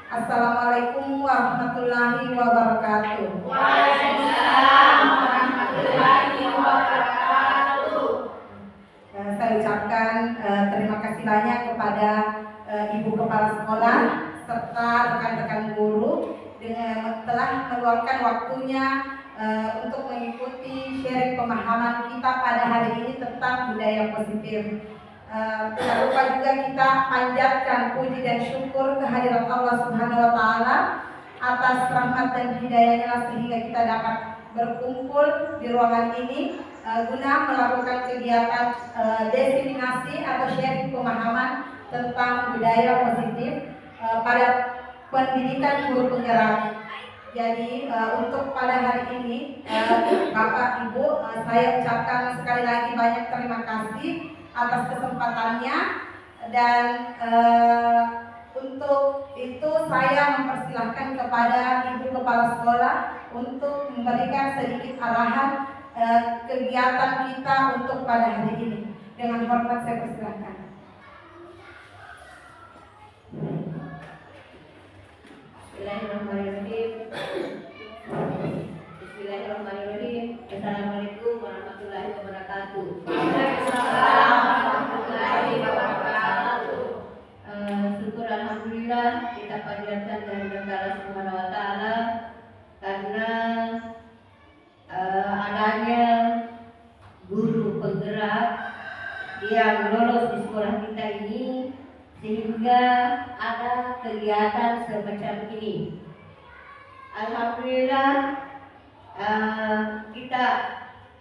Assalamualaikum warahmatullahi wabarakatuh. Waalaikumsalam warahmatullahi wabarakatuh. Saya ucapkan terima kasih banyak kepada Ibu Kepala Sekolah serta rekan-rekan guru dengan telah meluangkan waktunya untuk mengikuti sharing pemahaman kita pada hari ini tentang budaya positif. Tidak lupa juga kita panjatkan puji dan syukur kehadirat Allah Subhanahu wa Ta'ala atas rahmat dan hidayahnya sehingga kita dapat berkumpul di ruangan ini guna melakukan kegiatan diseminasi atau sharing pemahaman tentang budaya positif pada pendidikan guru penggerak. Jadi untuk pada hari ini Bapak Ibu saya ucapkan sekali lagi banyak terima kasih atas kesempatannya dan untuk itu saya mempersilahkan kepada Ibu Kepala Sekolah untuk memberikan sedikit arahan kegiatan kita untuk pada hari ini. Dengan hormat saya persilahkan. Bismillahirrahmanirrahim. Bismillahirrahmanirrahim. Assalamualaikum warahmatullahi wabarakatuh. Waalaikumsalam warahmatullahi wabarakatuh. Syukur alhamdulillah kita panjatkan kehadirat Allah Subhanahu wa Ta'ala karena adanya guru penggerak yang lolos di sekolah kita ini sehingga ada kegiatan semacam ini. Alhamdulillah kita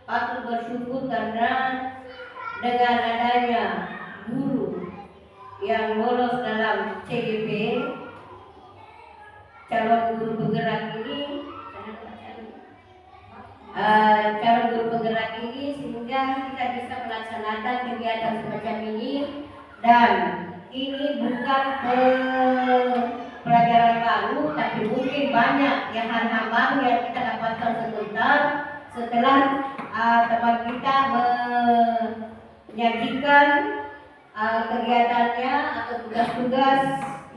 patut bersyukur karena dengan adanya guru yang lolos dalam CGP calon guru penggerak ini sehingga kita bisa melaksanakan kegiatan semacam ini dan ini bukan pelajaran baru tapi mungkin banyak yang hal-hal baru yang kita dapatkan setelah teman kita menyajikan kegiatannya atau tugas-tugas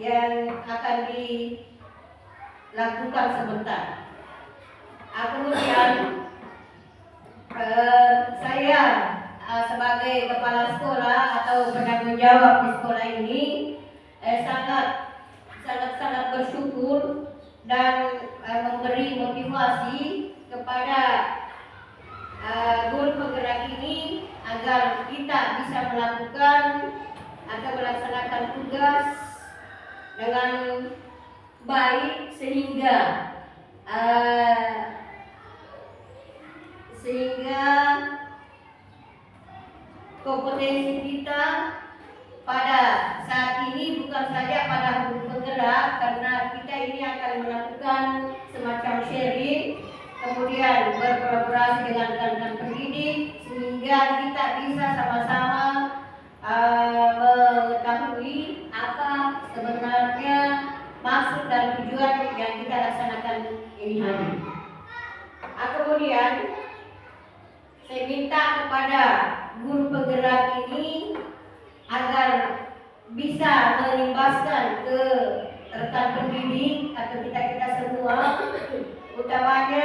yang akan dilakukan sebentar. Kemudian saya sebagai kepala sekolah atau penanggung jawab di sekolah ini sangat bersyukur dan memberi motivasi kepada guru penggerak ini agar kita bisa melakukan atau melaksanakan tugas dengan baik sehingga kompetensi kita pada saat ini bukan saja pada guru penggerak karena kita ini akan melakukan semacam sharing, kemudian berkolaborasi dengan rekan-rekan pendidik sehingga kita bisa sama-sama mengetahui apa sebenarnya maksud dan tujuan yang kita laksanakan ini hari. Kemudian saya minta kepada guru penggerak ini agar bisa mengimbaskan ke rekan pendidik atau kita semua, utamanya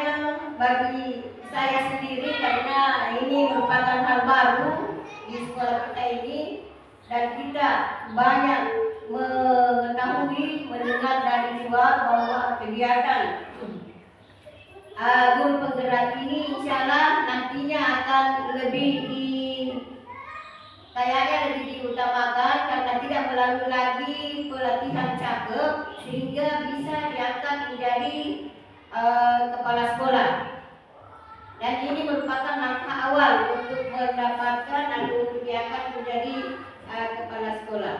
bagi saya sendiri karena ini merupakan hal baru di sekolah kita ini dan kita banyak mengetahui mendengar dari luar bahwa kegiatan guru penggerak ini insyaallah nantinya akan lebih diutamakan karena tidak melalui lagi pelatihan cakep sehingga bisa diangkat menjadi kepala sekolah. Dan ini merupakan langkah awal untuk mendapatkan dan untuk diangkat menjadi kepala sekolah.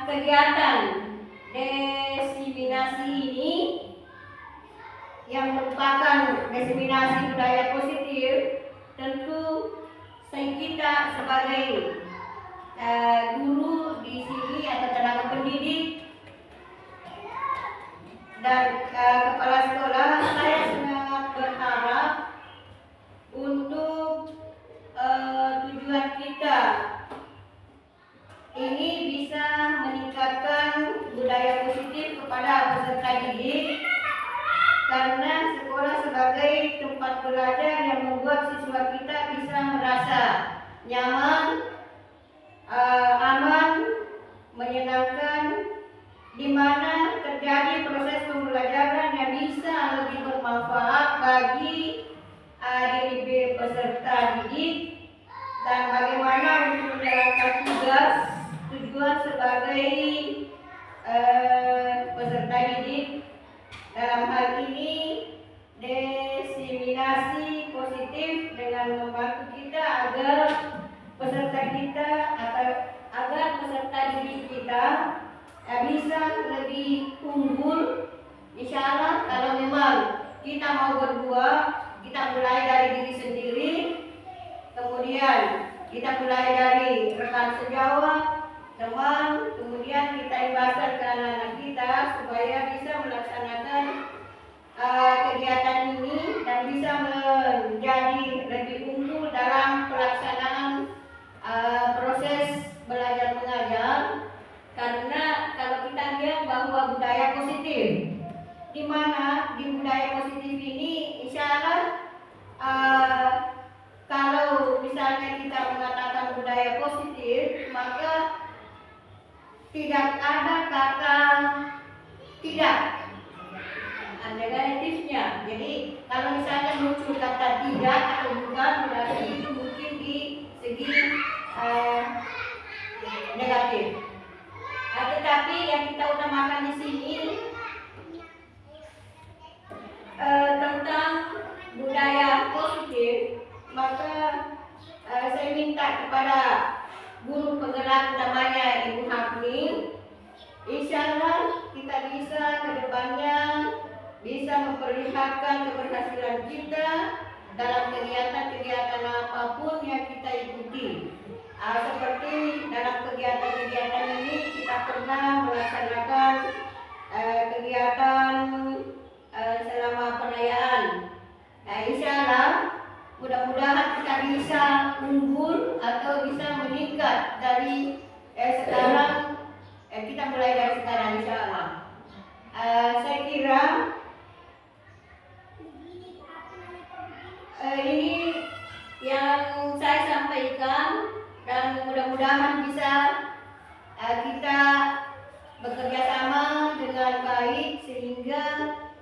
Kegiatan diseminasi ini yang merupakan diseminasi budaya positif, tentu kita sebagai guru di sini atau tenaga pendidik dan kepala sekolah, saya sangat berharap untuk tujuan kita ini bisa meningkatkan budaya positif peserta didik, karena sekolah sebagai tempat belajar yang membuat siswa kita bisa merasa nyaman, aman, menyenangkan, di mana terjadi proses pembelajaran yang bisa lebih bermanfaat bagi diri peserta didik, dan bagaimana untuk menjalankan tujuan sebagai peserta didik. Dalam hal ini diseminasi positif dengan membantu kita agar peserta didik kita bisa lebih unggul. Insya Allah kalau memang kita mau berbuat, kita mulai dari diri sendiri, kemudian kita mulai dari rekan sejawat, teman, kemudian kita imbaskan ke anak-anak kita supaya bisa melaksanakan kegiatan ini dan bisa menjadi lebih unggul dalam pelaksanaan proses belajar mengajar. Karena kalau kita lihat bahwa budaya positif, di mana di budaya positif ini insya Allah kalau misalnya kita mengatakan budaya positif, maka tidak ada kata tidak, ada negatifnya. Jadi kalau misalnya muncul kata tidak atau bukan, berarti itu mungkin di segi negatif. Tetapi yang kita utamakan di sini tentang budaya positif, maka saya minta kepada guru penggerak utamanya Ibu Hafni, insya Allah kita bisa ke depannya bisa memperlihatkan keberhasilan kita dalam kegiatan-kegiatan apapun yang kita ikuti. Seperti dalam kegiatan-kegiatan ini kita pernah melaksanakan kegiatan selama perayaan. Nah, insya Allah mudah-mudahan kita bisa unggul atau bisa meningkat dari sekarang. Kita mulai dari sekarang insya Allah. Saya kira ini yang saya sampaikan, dan mudah-mudahan bisa kita bekerja sama dengan baik sehingga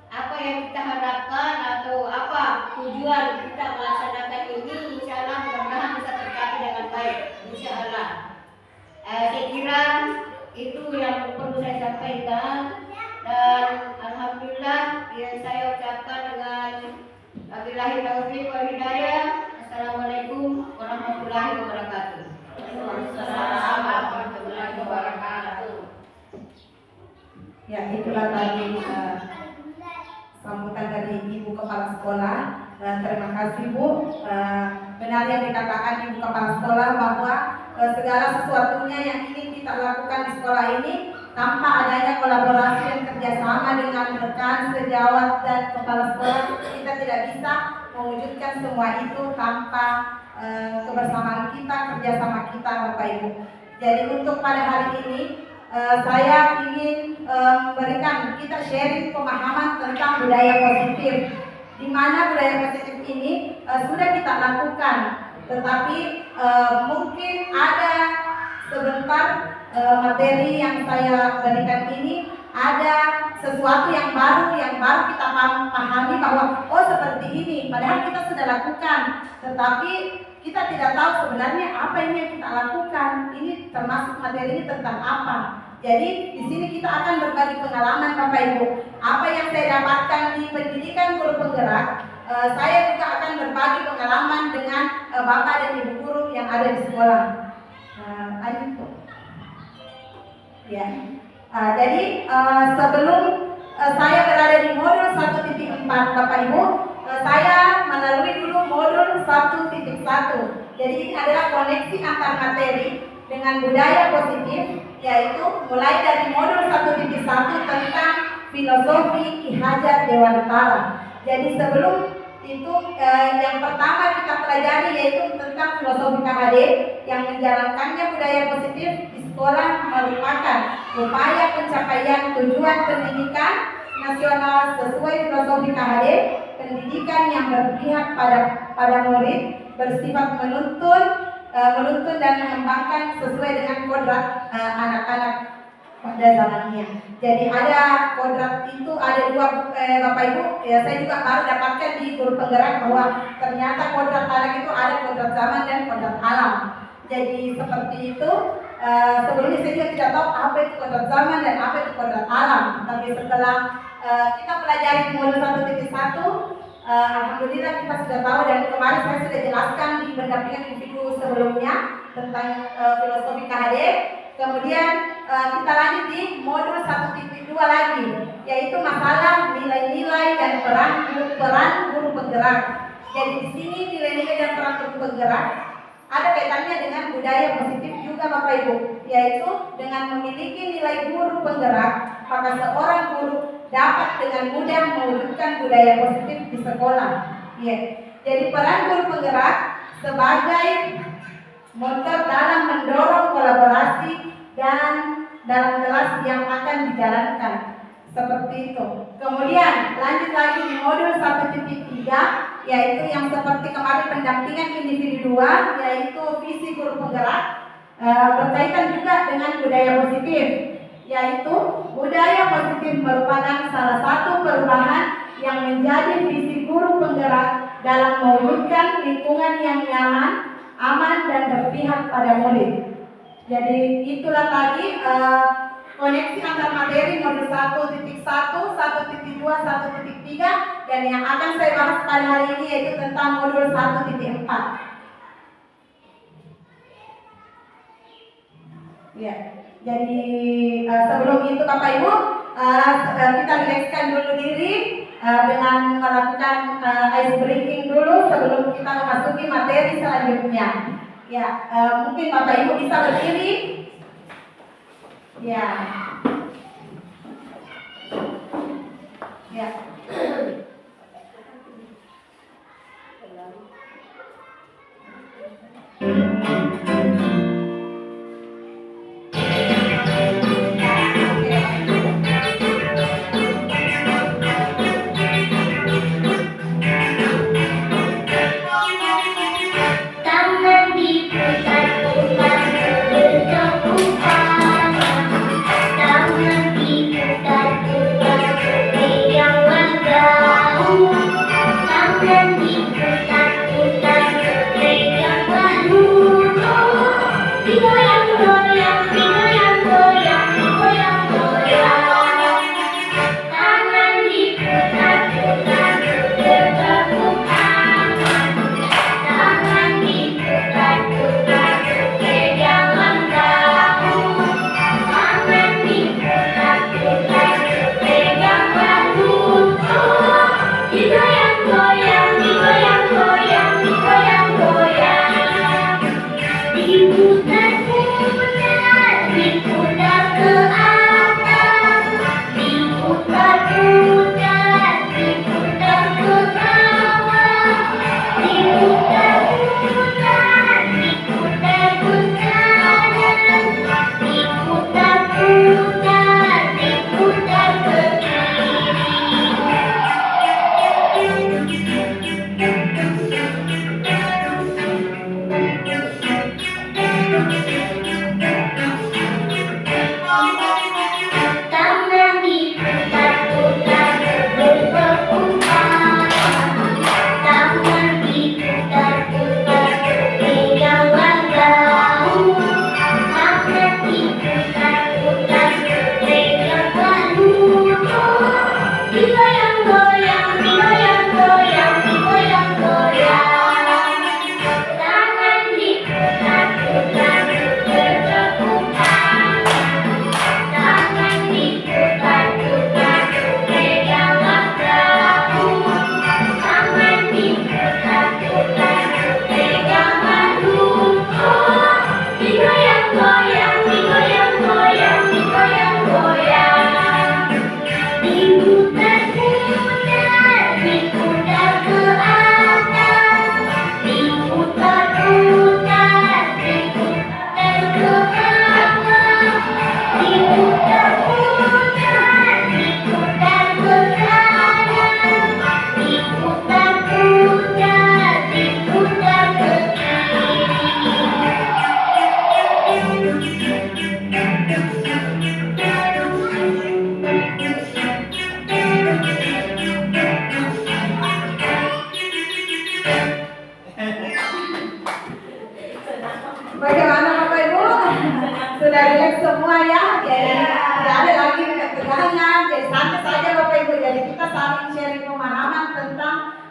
apa yang kita harapkan atau apa tujuan kita melaksanakan ini insya Allah mudah-mudahan bisa tercapai dengan baik insya Allah. Saya kira itu yang perlu saya sampaikan, dan alhamdulillah yang saya ucapkan dengan wabillahi taufiq wal hidayah. Assalamualaikum warahmatullahi wabarakatuh. Waalaikumsalam warahmatullahi wabarakatuh. Ya, itulah tadi sambutan dari Ibu Kepala Sekolah. Terima kasih Bu. Benar yang dikatakan Ibu Kepala Sekolah bahwa segala sesuatunya yang ingin kita lakukan di sekolah ini tanpa adanya kolaborasi dan kerjasama dengan rekan sejawat dan kepala sekolah, kita tidak bisa mewujudkan semua itu tanpa kebersamaan kita, kerjasama kita Bapak Ibu. Jadi untuk pada hari ini saya ingin memberikan kita sharing pemahaman tentang budaya positif, di mana budaya positif ini sudah kita lakukan, tetapi mungkin ada sebentar materi yang saya berikan ini ada sesuatu yang baru kita pahami bahwa oh seperti ini, padahal kita sudah lakukan, tetapi kita tidak tahu sebenarnya apa ini yang kita lakukan. Ini termasuk materi ini tentang apa. Jadi di sini kita akan berbagi pengalaman Bapak Ibu. Apa yang saya dapatkan di pendidikan guru penggerak, saya juga akan berbagi pengalaman dengan Bapak dan Ibu guru yang ada di sekolah. Ya. Jadi sebelum saya berada di modul 1.4 Bapak Ibu, saya melalui dulu modul 1.1. Jadi ini adalah koneksi antar materi dengan budaya positif, yaitu mulai dari modul 1.1 tentang filosofi Ki Hajar Dewantara. Jadi sebelum itu yang pertama kita pelajari yaitu tentang filosofi KHD, yang menjalankannya budaya positif di sekolah merupakan upaya pencapaian tujuan pendidikan nasional sesuai filosofi KHD, pendidikan yang berpihak pada murid, bersifat menuntun dan mengembangkan sesuai dengan kodrat anak-anak pada zamannya. Jadi ada kodrat itu ada dua, Bapak Ibu, ya saya juga baru dapatkan di guru penggerak bahwa ternyata kodrat anak itu ada kodrat zaman dan kodrat alam. Jadi seperti itu. Sebelumnya saya juga tidak tahu apa itu kodrat zaman dan apa itu kodrat alam. Tapi setelah kita pelajari di modul 1.1, alhamdulillah kita sudah tahu, dan kemarin saya sudah jelaskan di pendampingan individu sebelumnya tentang filosofi KHD. Kemudian kita lanjut di modul 1.2 lagi, yaitu masalah nilai-nilai dan peran guru penggerak. Jadi di sini nilai-nilai dan peran guru penggerak ada kaitannya dengan budaya positif juga Bapak Ibu, yaitu dengan memiliki nilai guru penggerak, maka seorang guru dapat dengan mudah mewujudkan budaya positif di sekolah. Ya. Jadi peran guru penggerak sebagai motor dalam mendorong kolaborasi dan dalam kelas yang akan dijalankan. Seperti itu. Kemudian lanjut lagi di modul 1.3, yaitu yang seperti kemarin pendampingan individu 2, yaitu visi guru penggerak, berkaitan juga dengan budaya positif, yaitu budaya positif merupakan salah satu perubahan yang menjadi visi guru penggerak dalam mewujudkan lingkungan yang nyaman, aman, dan berpihak pada murid. Jadi itulah tadi koneksi antar materi modul 1.1, 1.2, 1.3, dan yang akan saya bahas pada hari ini yaitu tentang modul 1.4. Ya, jadi sebelum itu Bapak Ibu, kita rilekskan dulu diri dengan melakukan ice breaking dulu sebelum kita memasuki materi selanjutnya. Ya, mungkin Bapak Ibu bisa berdiri. Ya. Ya. Tangan diputar-putar ke yang baru.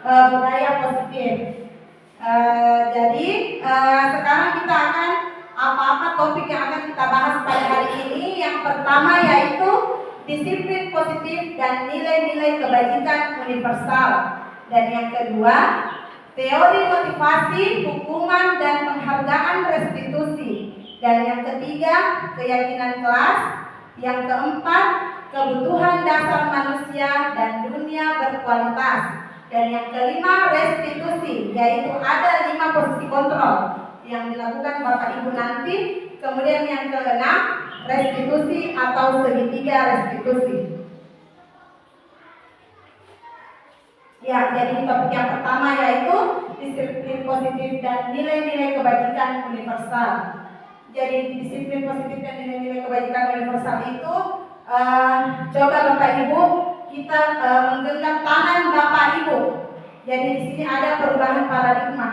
budaya positif. Jadi sekarang kita akan apa-apa topik yang akan kita bahas pada hari ini. Yang pertama yaitu disiplin positif dan nilai-nilai kebajikan universal. Dan yang kedua, teori motivasi, hukuman dan penghargaan restitusi. Dan yang ketiga, keyakinan kelas. Yang keempat, kebutuhan dasar manusia dan dunia berkualitas. Dan yang kelima, restitusi, yaitu ada 5 posisi kontrol yang dilakukan Bapak Ibu nanti. Kemudian yang keenam, restitusi atau segitiga restitusi. Ya, jadi topik yang pertama yaitu disiplin positif dan nilai-nilai kebajikan universal. Jadi disiplin positif dan nilai-nilai kebajikan universal itu coba Bapak Ibu kita menggenggam tangan Bapak Ibu. Jadi di sini ada perubahan paradigma.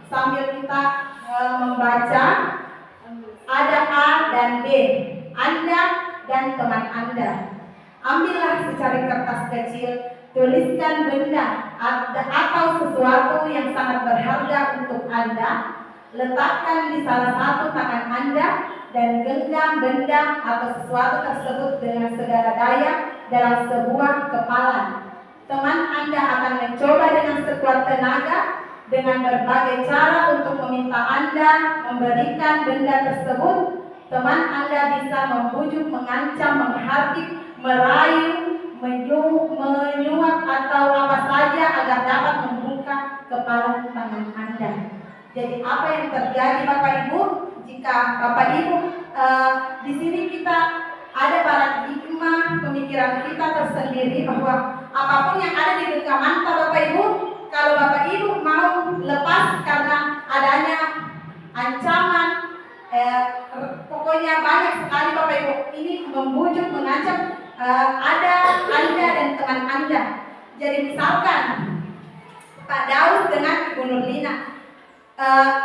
Sambil kita membaca, ada A dan B, Anda dan teman Anda. Ambillah secari kertas kecil, tuliskan benda atau sesuatu yang sangat berharga untuk Anda. Letakkan di salah satu tangan Anda dan genggam benda atau sesuatu tersebut dengan segala daya dalam sebuah kepalan. Teman Anda akan mencoba dengan sekuat tenaga dengan berbagai cara untuk meminta Anda memberikan benda tersebut. Teman Anda bisa membujuk, mengancam, menghardik, merayu, menyuap atau apa saja agar dapat membuka kepala tangan Anda. Jadi apa yang terjadi Bapak Ibu jika Bapak Ibu di sini kita ada paradigma pemikiran kita tersendiri bahwa apapun yang ada di genggaman Bapak Ibu, kalau Bapak Ibu mau lepas karena adanya ancaman, pokoknya banyak sekali Bapak Ibu ini membujuk, mengancam ada Anda dan teman Anda. Jadi misalkan Pak Daus dengan Ibu Nurlina,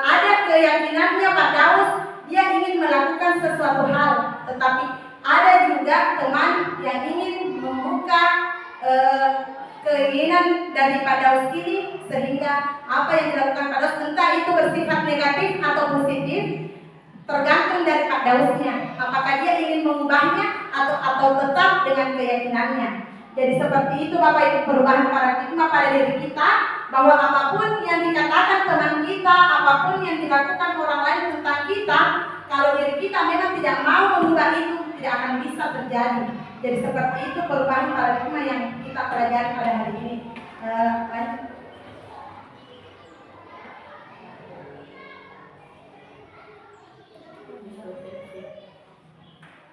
ada keyakinannya Pak Daus dia ingin melakukan sesuatu hal, tetapi ada juga teman yang ingin membuka keinginan dari Pak Daus ini, sehingga apa yang dilakukan Pak Daus entah itu bersifat negatif atau positif, tergantung dari Pak Dausnya. Apakah dia ingin mengubahnya atau tetap dengan keyakinannya. Jadi seperti itu Bapak Ibu perubahan paradigma pada diri kita, bahwa apapun yang dikatakan teman kita, apapun yang dilakukan orang lain tentang kita, kalau diri kita memang tidak mau mengubah itu, tidak akan bisa terjadi. Jadi seperti itu perubahan paradigma yang kita pelajari pada hari ini. Lanjut.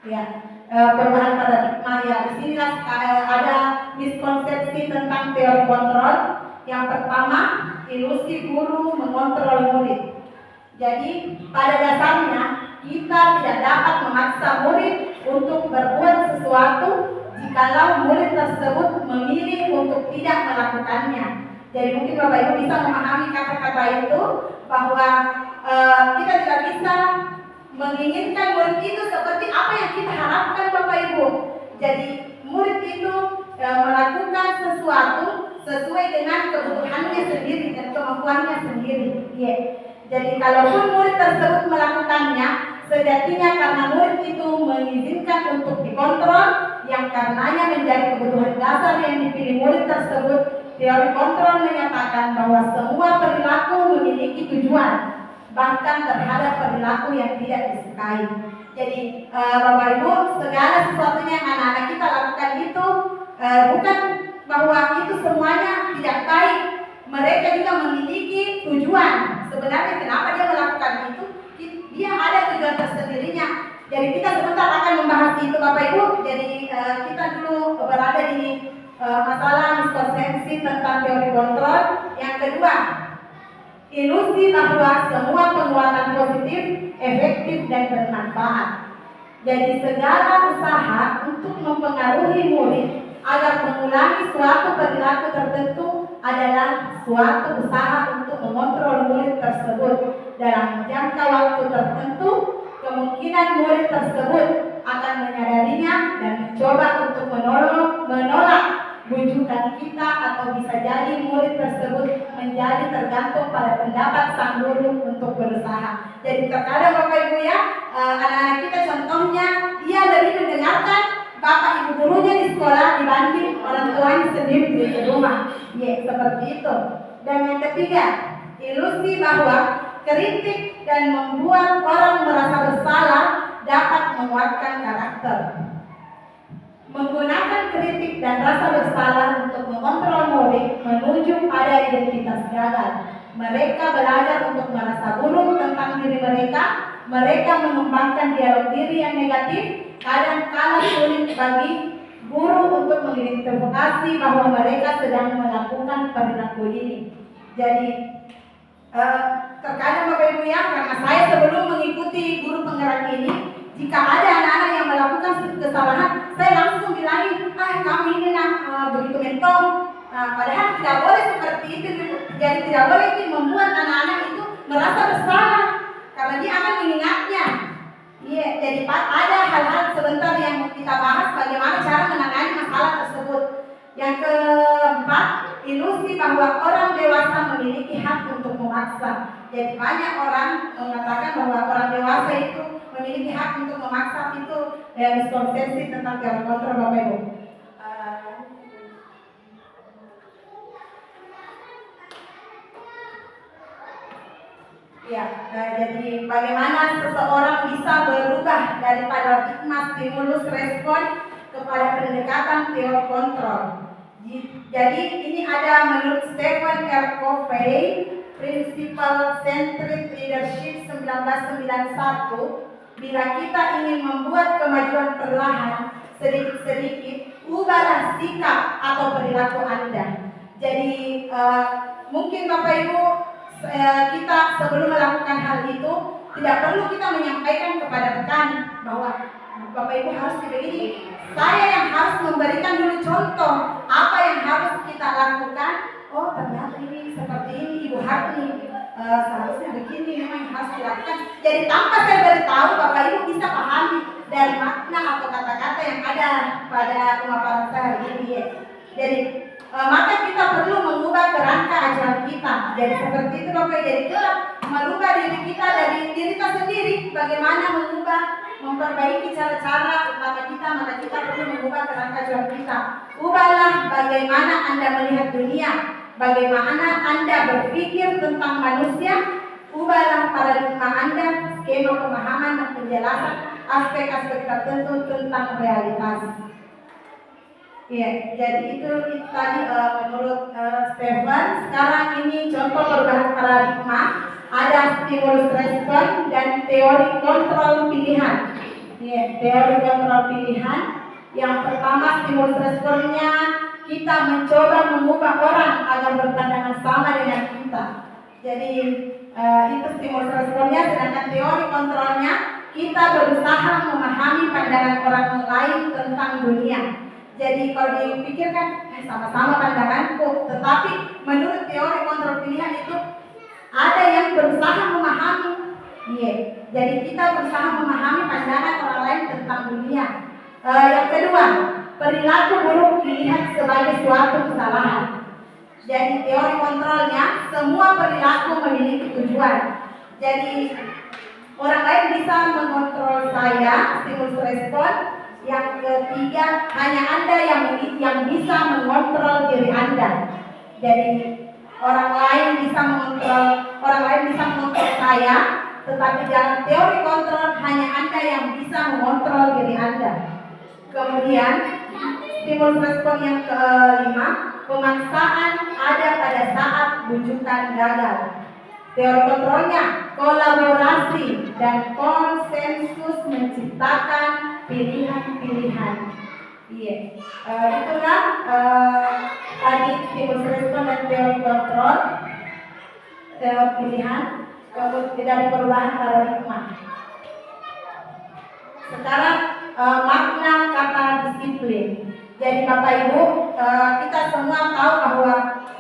Ya, perubahan paradigma ya. Di sini ada miskonsepsi tentang teori kontrol. Yang pertama, ilusi guru mengontrol murid. Jadi pada dasarnya kita tidak dapat memaksa murid untuk berbuat sesuatu jikalau murid tersebut memilih untuk tidak melakukannya. Jadi mungkin Bapak Ibu bisa memahami kata-kata itu, bahwa kita tidak bisa menginginkan murid itu seperti apa yang kita harapkan Bapak Ibu. Jadi murid itu melakukan sesuatu sesuai dengan kebutuhannya sendiri dan kemampuannya sendiri. Jadi kalaupun murid tersebut melakukannya, sejatinya karena murid itu mengizinkan untuk dikontrol, yang karenanya menjadi kebutuhan dasar yang dipilih murid tersebut. Teori kontrol menyatakan bahwa semua perilaku memiliki tujuan, bahkan terhadap perilaku yang tidak disukai. Jadi Bapak Ibu, segala sesuatunya yang anak-anak kita lakukan itu bukan bahwa itu semuanya tidak baik. Mereka juga memiliki tujuan. Sebenarnya kenapa dia melakukan itu? Dia ada tujuan tersendirinya. Jadi kita sebentar akan membahas itu Bapak Ibu. Jadi kita dulu berada di masalah miskonsepsi tentang teori kontrol. Yang kedua, ilusi bahwa semua penguatan positif efektif dan bermanfaat. Jadi segala usaha untuk mempengaruhi murid agar mengulangi suatu perilaku tertentu adalah suatu usaha untuk mengontrol murid tersebut. Dalam jangka waktu tertentu, kemungkinan murid tersebut akan menyadarinya dan mencoba untuk menolak bujukan kita, atau bisa jadi murid tersebut menjadi tergantung pada pendapat sang guru untuk berusaha. Jadi terkadang Bapak Ibu ya, anak-anak kita contohnya dia lebih mendengarkan bapak ibu gurunya di sekolah dibanding orang tuanya sendiri di rumah. Ya, seperti itu. Dan yang ketiga, ilusi bahwa kritik dan membuat orang merasa bersalah dapat menguatkan karakter. Menggunakan kritik dan rasa bersalah untuk mengontrol murid menuju pada identitas gagal. Mereka belajar untuk merasa buruk tentang diri mereka. Mereka mengembangkan dialog diri yang negatif. Kadang-kala sulit bagi guru untuk mengidentifikasi bahwa mereka sedang melakukan perilaku ini. Jadi terkadang Bapak Ibu ya, karena saya sebelum mengikuti guru penggerak ini, jika ada anak-anak yang melakukan kesalahan, saya langsung bilangin, kamu ini begitu mentong. Padahal tidak boleh seperti itu. Jadi tidak boleh itu membuat anak-anak itu merasa bersalah, karena dia akan mengingatnya. Iya, jadi ada hal-hal sebentar yang kita bahas bagaimana cara menangani masalah tersebut. Yang keempat, ilusi bahwa orang dewasa memiliki hak untuk memaksa. Jadi banyak orang mengatakan bahwa orang dewasa itu memiliki hak untuk memaksa. Itu miskonsepsi tentang teori kontrol Bapak Ibu. Ya, jadi bagaimana seseorang bisa berubah dari paradigma stimulus respon kepada pendekatan teori kontrol. Jadi ini ada menurut Stephen R. Covey, Principle Centric Leadership 1991, bila kita ingin membuat kemajuan perlahan, sedikit-sedikit, ubahlah sikap atau perilaku Anda. Jadi mungkin Bapak Ibu, kita sebelum melakukan hal itu tidak perlu kita menyampaikan kepada rekan bahwa Bapak Ibu harus begini. Saya yang harus memberikan dulu contoh apa yang harus kita lakukan. Oh ternyata ini seperti ini Ibu Harti, seharusnya begini memang yang harus dilakukan. Jadi tanpa saya beritahu, Bapak Ibu bisa pahami dari makna atau kata-kata yang ada pada pemaparan saya hari ini. Jadi maka kita perlu mengubah kerangka ajaran kita. Jadi seperti itu Bapak. Jadi kita merubah diri kita dari diri kita sendiri. Bagaimana memperbaiki cara-cara utama kita, maka kita perlu mengubah kerangka ajaran kita. Ubahlah bagaimana Anda melihat dunia, bagaimana Anda berpikir tentang manusia. Ubahlah paradigma Anda, skema pemahaman dan penjelasan aspek-aspek tertentu tentang realitas. Iya, jadi itu tadi menurut Stephen. Sekarang ini contoh perubahan paradigma, ada stimulus respon dan teori kontrol pilihan. Iya, teori kontrol pilihan. Yang pertama, stimulus responnya kita mencoba mengubah orang agar berpandangan sama dengan kita. Jadi itu stimulus responnya. Sedangkan teori kontrolnya, kita berusaha memahami pandangan orang lain tentang dunia. Jadi kalau dipikirkan sama-sama pandanganku, tetapi menurut teori kontrol pilihan itu ada yang berusaha memahami. Iya, jadi kita berusaha memahami pandangan orang lain tentang dunia. Yang kedua, perilaku buruk dilihat sebagai suatu kesalahan. Jadi teori kontrolnya, semua perilaku memiliki tujuan. Jadi orang lain bisa mengontrol saya, stimulus respon. Yang ketiga, hanya Anda yang bisa mengontrol diri Anda. Jadi orang lain bisa mengontrol saya, tetapi dalam teori kontrol hanya Anda yang bisa mengontrol diri Anda. Kemudian stimulus respon yang kelima, pemaksaan ada pada saat bujukan gagal. Teori kontrolnya, kolaborasi dan konsensus menciptakan pilihan-pilihan. Iya, itulah tadi stimulus respon dan teori kontrol, teori pilihan, kemudian dari perubahan paradigma. Sekarang makna kata disiplin. Jadi Bapak Ibu, kita semua tahu bahwa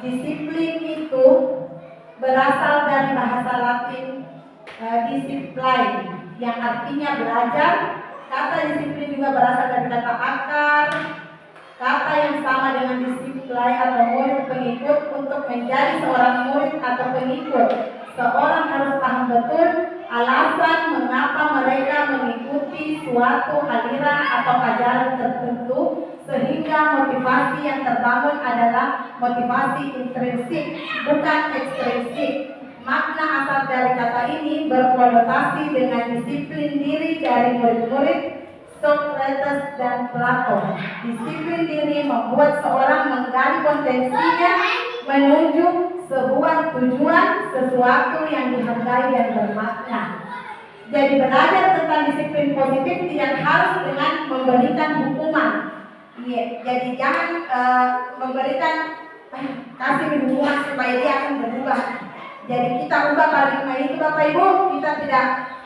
disiplin itu berasal dari bahasa Latin discipline, yang artinya belajar. Kata disiplin juga berasal dari kata akar, kata yang sama dengan disiplin menjadi seorang murid atau pengikut, seorang harus paham betul alasan mengapa mereka mengikuti suatu aliran atau ajaran tertentu, sehingga motivasi yang terbangun adalah motivasi intrinsik, bukan ekstrinsik. Makna asal dari kata ini berkonotasi dengan disiplin diri dari murid-murid Socrates dan Plato. Disiplin diri membuat seorang menggali potensinya menuju sebuah tujuan, sesuatu yang dihargai dan bermakna. Jadi belajar tentang disiplin positif tidak harus dengan memberikan hukuman. Jadi jangan memberikan kasih hukuman supaya dia akan berubah. Jadi kita ubah paradigma itu Bapak Ibu, kita tidak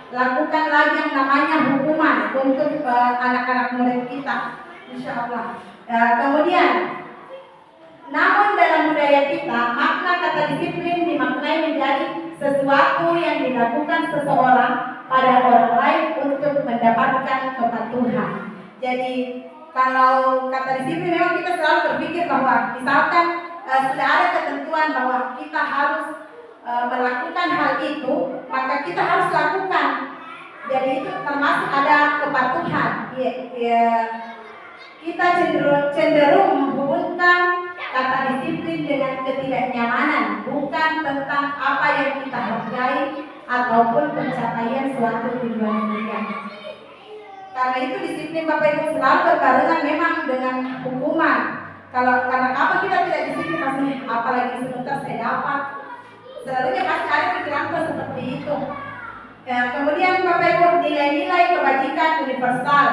lakukan lagi yang namanya hukuman untuk anak-anak murid kita, insya Allah. Kemudian, namun dalam budaya kita, makna kata disiplin dimaknai menjadi sesuatu yang dilakukan seseorang pada orang lain untuk mendapatkan kepatuhan. Jadi kalau kata disiplin memang kita selalu berpikir bahwa misalkan sudah ada ketentuan bahwa kita harus melakukan hal itu, maka kita harus lakukan. Jadi itu termasuk ada kepatuhan. Kita cenderung menghubungkan kata disiplin dengan ketidaknyamanan, bukan tentang apa yang kita hargai ataupun pencapaian suatu tujuan dunia. Karena itu disiplin Bapak Ibu selalu berbarengan memang dengan hukuman. Karena apa kita tidak disiplin pasti apalagi sebentar saya dapat. Selalunya pasti ada pikiran seperti itu. Kemudian Bapak Ibu, nilai-nilai kebajikan universal.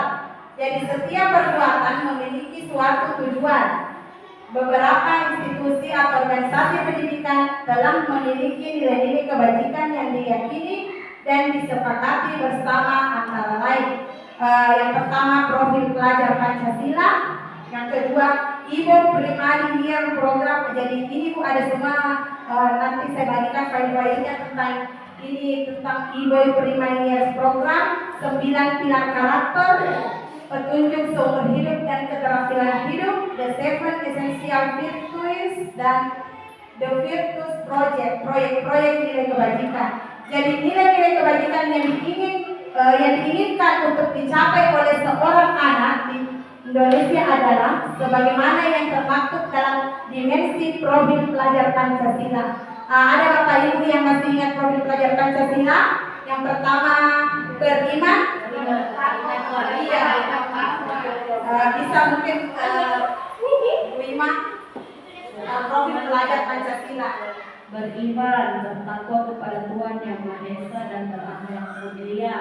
Jadi setiap perbuatan memiliki suatu tujuan. Beberapa institusi atau organisasi pendidikan telah memiliki nilai-nilai kebajikan yang diyakini dan disepakati bersama antara lain. Yang pertama, profil pelajar Pancasila. Yang kedua, Ibu Primary Year Program. Jadi ini Bu ada semua, nanti saya bagikan file-filenya tentang ini, tentang Ibu Primary Year Program, 9 pilar karakter, petunjuk seumur hidup dan keterampilan hidup, the 7 essential virtues, dan the virtues project, proyek-proyek nilai kebajikan. Jadi nilai-nilai kebajikan yang diinginkan untuk dicapai oleh seorang anak di Indonesia adalah sebagaimana yang termaktub dalam dimensi profil pelajar Pancasila. Ada Bapak Ibu yang masih ingat profil pelajar Pancasila? Yang pertama, beriman. Iya. Bisa mungkin Bu Ima, profil pelajar Pancasila. Beriman, bertakwa kepada Tuhan Yang Maha Esa dan berakhlak mulia.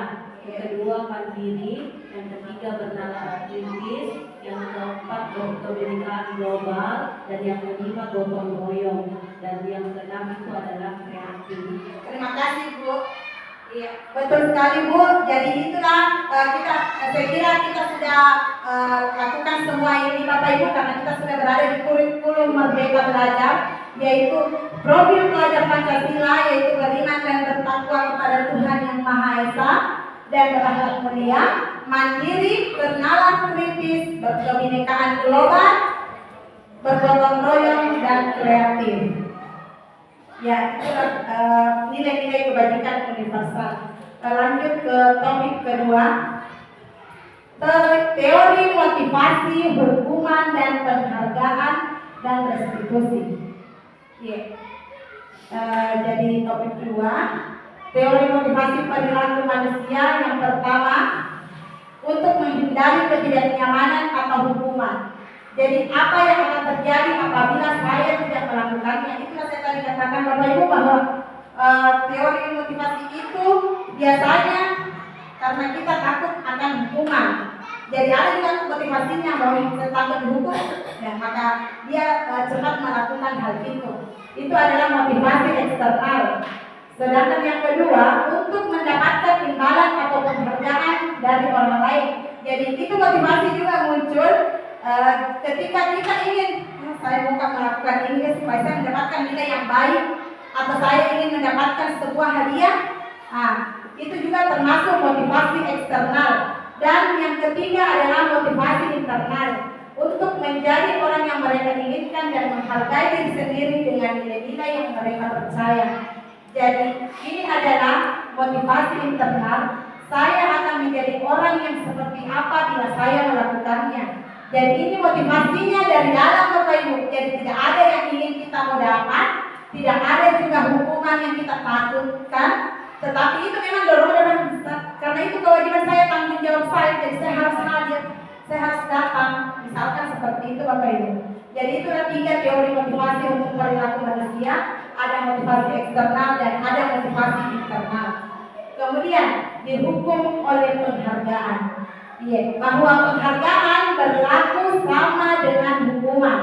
Yang kedua, mandiri. Yang ketiga, bernalar kritis. Yang keempat, kebinekaan global. Dan yang kelima, gotong royong. Dan yang keenam itu adalah kreatif. Terima kasih Bu. Iya, betul sekali Bu. Jadi itulah saya kira kita sudah lakukan semua ini Bapak Ibu, karena kita sudah berada di kurikulum Merdeka Belajar, yaitu profil pelajar Pancasila, yaitu beriman dan bertakwa kepada Tuhan Yang Maha Esa dan berakhlak mulia, mandiri, bernalar kritis, berkebinekaan global, bergotong royong, dan kreatif. Ya, itulah nilai-nilai kebajikan universal. Lanjut ke topik kedua, teori motivasi, hukuman dan penghargaan dan restitusi. Jadi topik kedua, teori motivasi perilaku manusia. Yang pertama, untuk menghindari ketidaknyamanan atau hukuman. Jadi apa yang akan terjadi apabila saya tidak melakukannya? Itulah saya tadi katakan Bapak Ibu bahwa teori motivasi itu biasanya karena kita takut akan hukuman. Jadi ada juga motivasinya bahwa saya takut dihukum, ya, maka dia cepat melakukan hal itu. Itu adalah motivasi eksternal. Sedangkan yang kedua, untuk mendapatkan imbalan atau penghargaan dari orang lain. Jadi itu motivasi juga muncul ketika kita ingin, saya bukan melakukan ini supaya saya mendapatkan nilai yang baik, atau saya ingin mendapatkan sebuah hadiah. Itu juga termasuk motivasi eksternal. Dan yang ketiga adalah motivasi internal. Untuk untuk menjadi orang yang mereka inginkan dan menghargai diri sendiri dengan nilai-nilai yang mereka percaya. Jadi ini adalah motivasi internal. Saya akan menjadi orang yang seperti apa bila saya melakukannya. Jadi ini motivasinya dari dalam Bapak Ibu. Jadi tidak ada yang ingin kita mau dapat, tidak ada juga hukuman yang kita takutkan. Tetapi itu memang dorongan besar. Karena itu kewajiban saya, tanggung jawab saya. Jadi saya harus hadir, saya harus datang. Misalkan seperti itu Bapak Ibu. Jadi itu ada 3 teori motivasi untuk perilaku manusia. Ada motivasi eksternal dan ada motivasi internal. Kemudian dihukum oleh penghargaan. Bahwa penghargaan berlaku sama dengan hukuman.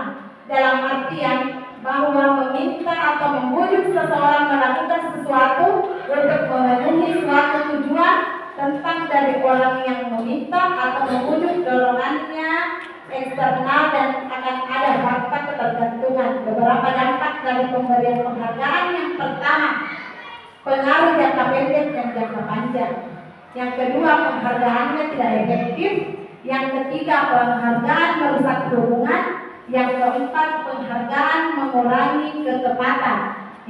Dalam artian bahwa meminta atau membujuk seseorang melakukan sesuatu untuk memenuhi suatu tujuan tentang dari orang yang meminta atau membujuk dorongannya eksternal dan akan ada fakta ketergantungan. Beberapa dampak dari pemberian penghargaan: yang pertama, pengaruh jangka pendek dan jangka panjang. Yang kedua, penghargaannya tidak efektif. Yang ketiga, penghargaan merusak hubungan. Yang keempat, penghargaan mengurangi ketepatan.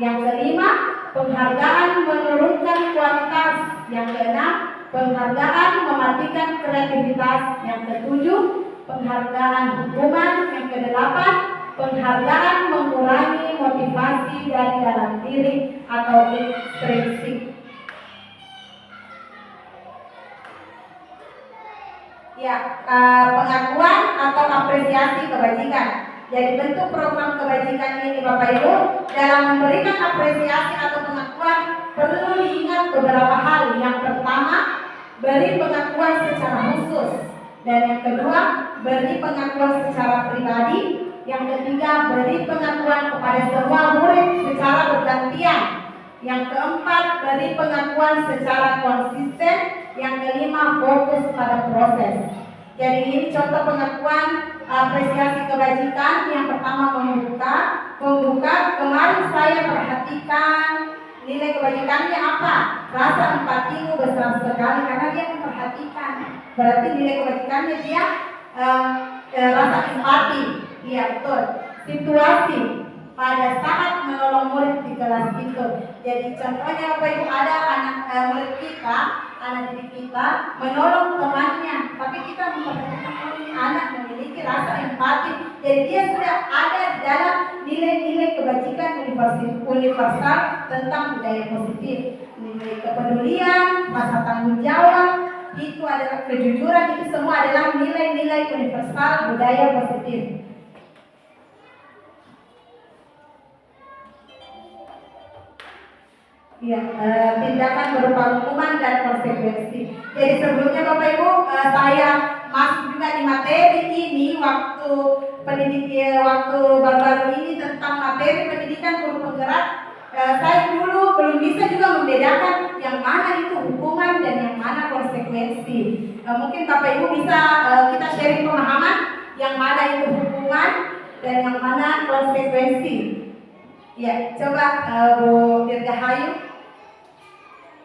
Yang kelima, penghargaan menurunkan kualitas. Yang keenam, penghargaan mematikan kreativitas. Yang ketujuh, penghargaan hukuman. Yang kedelapan, penghargaan mengurangi motivasi dari dalam diri atau intrinsik. Pengakuan atau apresiasi kebajikan. Jadi bentuk program kebajikan ini Bapak Ibu, dalam memberikan apresiasi atau pengakuan perlu diingat beberapa hal. Yang pertama, beri pengakuan secara khusus. Dan yang kedua, beri pengakuan secara pribadi. Yang ketiga, beri pengakuan kepada semua murid secara bergantian. Yang keempat, beri pengakuan secara konsisten. Yang kelima, fokus pada proses. Jadi ini contoh pengakuan apresiasi kebajikan. Yang pertama, pembuka. Kemarin saya perhatikan nilai kebajikannya apa? Rasa empatimu besar sekali, karena dia memperhatikan. Berarti nilai kebajikannya dia rasa empati. Iya betul. Situasi pada saat menolong murid di kelas itu. Jadi contohnya Bapak Ibu, ada anak murid kita, anak didik kita menolong temannya, tapi kita memperhatikan ini anak memiliki rasa empati. Jadi dia sudah ada di dalam nilai-nilai kebajikan universal tentang budaya positif, nilai kepedulian, rasa tanggung jawab, itu adalah kejujuran, itu semua adalah nilai-nilai universal budaya positif. Tindakan berupa hukuman dan konsekuensi. Jadi sebelumnya Bapak Ibu, saya masuk juga di materi ini waktu baru-baru ini tentang materi pendidikan guru penggerak. Saya dulu belum bisa juga membedakan yang mana itu hukuman dan yang mana konsekuensi. Mungkin Bapak Ibu bisa kita sharing pemahaman yang mana itu hukuman dan yang mana konsekuensi. Ya, coba Bu Dirgahayu.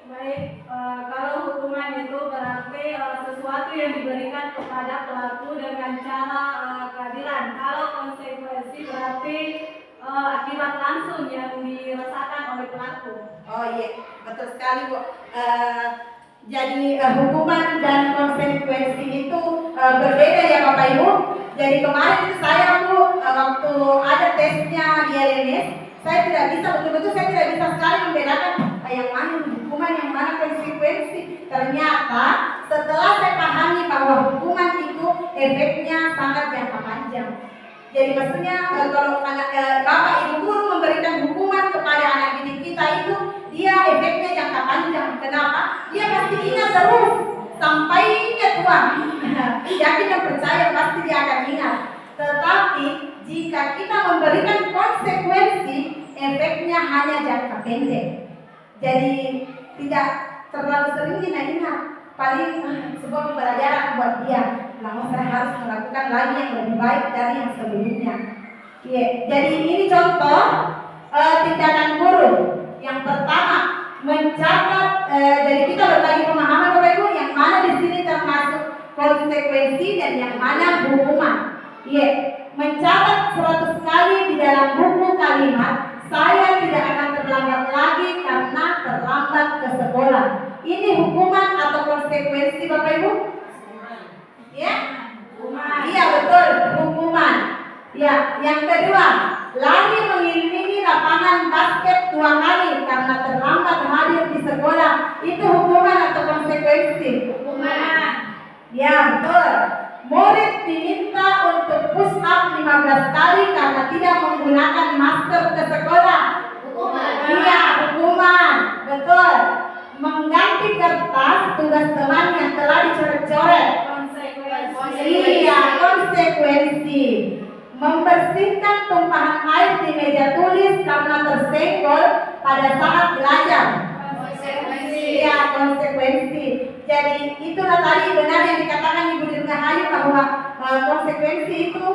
Baik, kalau hukuman itu berarti sesuatu yang diberikan kepada pelaku dengan cara keadilan. Kalau konsekuensi berarti akibat langsung yang dirasakan oleh pelaku. Oh iya, betul sekali Bu. Jadi hukuman dan konsekuensi itu berbeda ya Bapak Ibu. Jadi kemarin saya Bu, waktu ada tesnya di LMS, saya tidak bisa sekali membedakan yang mana hukuman, yang mana konsekuensi. Ternyata setelah saya pahami bahwa hukuman itu efeknya sangat jangka panjang. Jadi maksudnya kalau Bapak Ibu guru memberikan hukuman kepada anak didik kita itu, dia efeknya jangka panjang. Kenapa? Dia pasti ingat terus sampai dia tua. Yakin dan percaya pasti dia akan ingat. Tetapi jika kita memberikan konsekuensi, efeknya hanya jangka pendek. Jadi tidak terlalu sering dia ingat. Paling sebuah pembelajaran buat dia. Namun saya harus melakukan lagi yang lebih baik dari yang sebelumnya. Jadi ini contoh tindakan guru. Yang pertama, mencatat. Jadi kita berbagi pemahaman Bapak Ibu, yang mana di sini termasuk konsekuensi dan yang mana hukuman. Iya, mencatat 100 kali di dalam buku kalimat, saya tidak akan terlambat lagi karena terlambat ke sekolah. Ini hukuman atau konsekuensi Bapak Ibu? Ya? Iya betul, hukuman. Ya, yang kedua, lari mengelilingi lapangan basket 2 kali karena terlambat hadir di sekolah. Itu hukuman atau konsekuensi? Hukuman. Ya betul. Murid diminta untuk push up 15 kali karena tidak menggunakan masker ke sekolah. Hukuman. Iya, hukuman. Betul. Mengganti kertas tugas teman yang telah dicoret-coret. Iya, konsekuensi. Membersihkan tumpahan air di meja tulis karena tersenggol pada saat belajar. Iya, konsekuensi. Jadi itulah tadi benar yang dikatakan Ibu Dirgahayu bahwa konsekuensi itu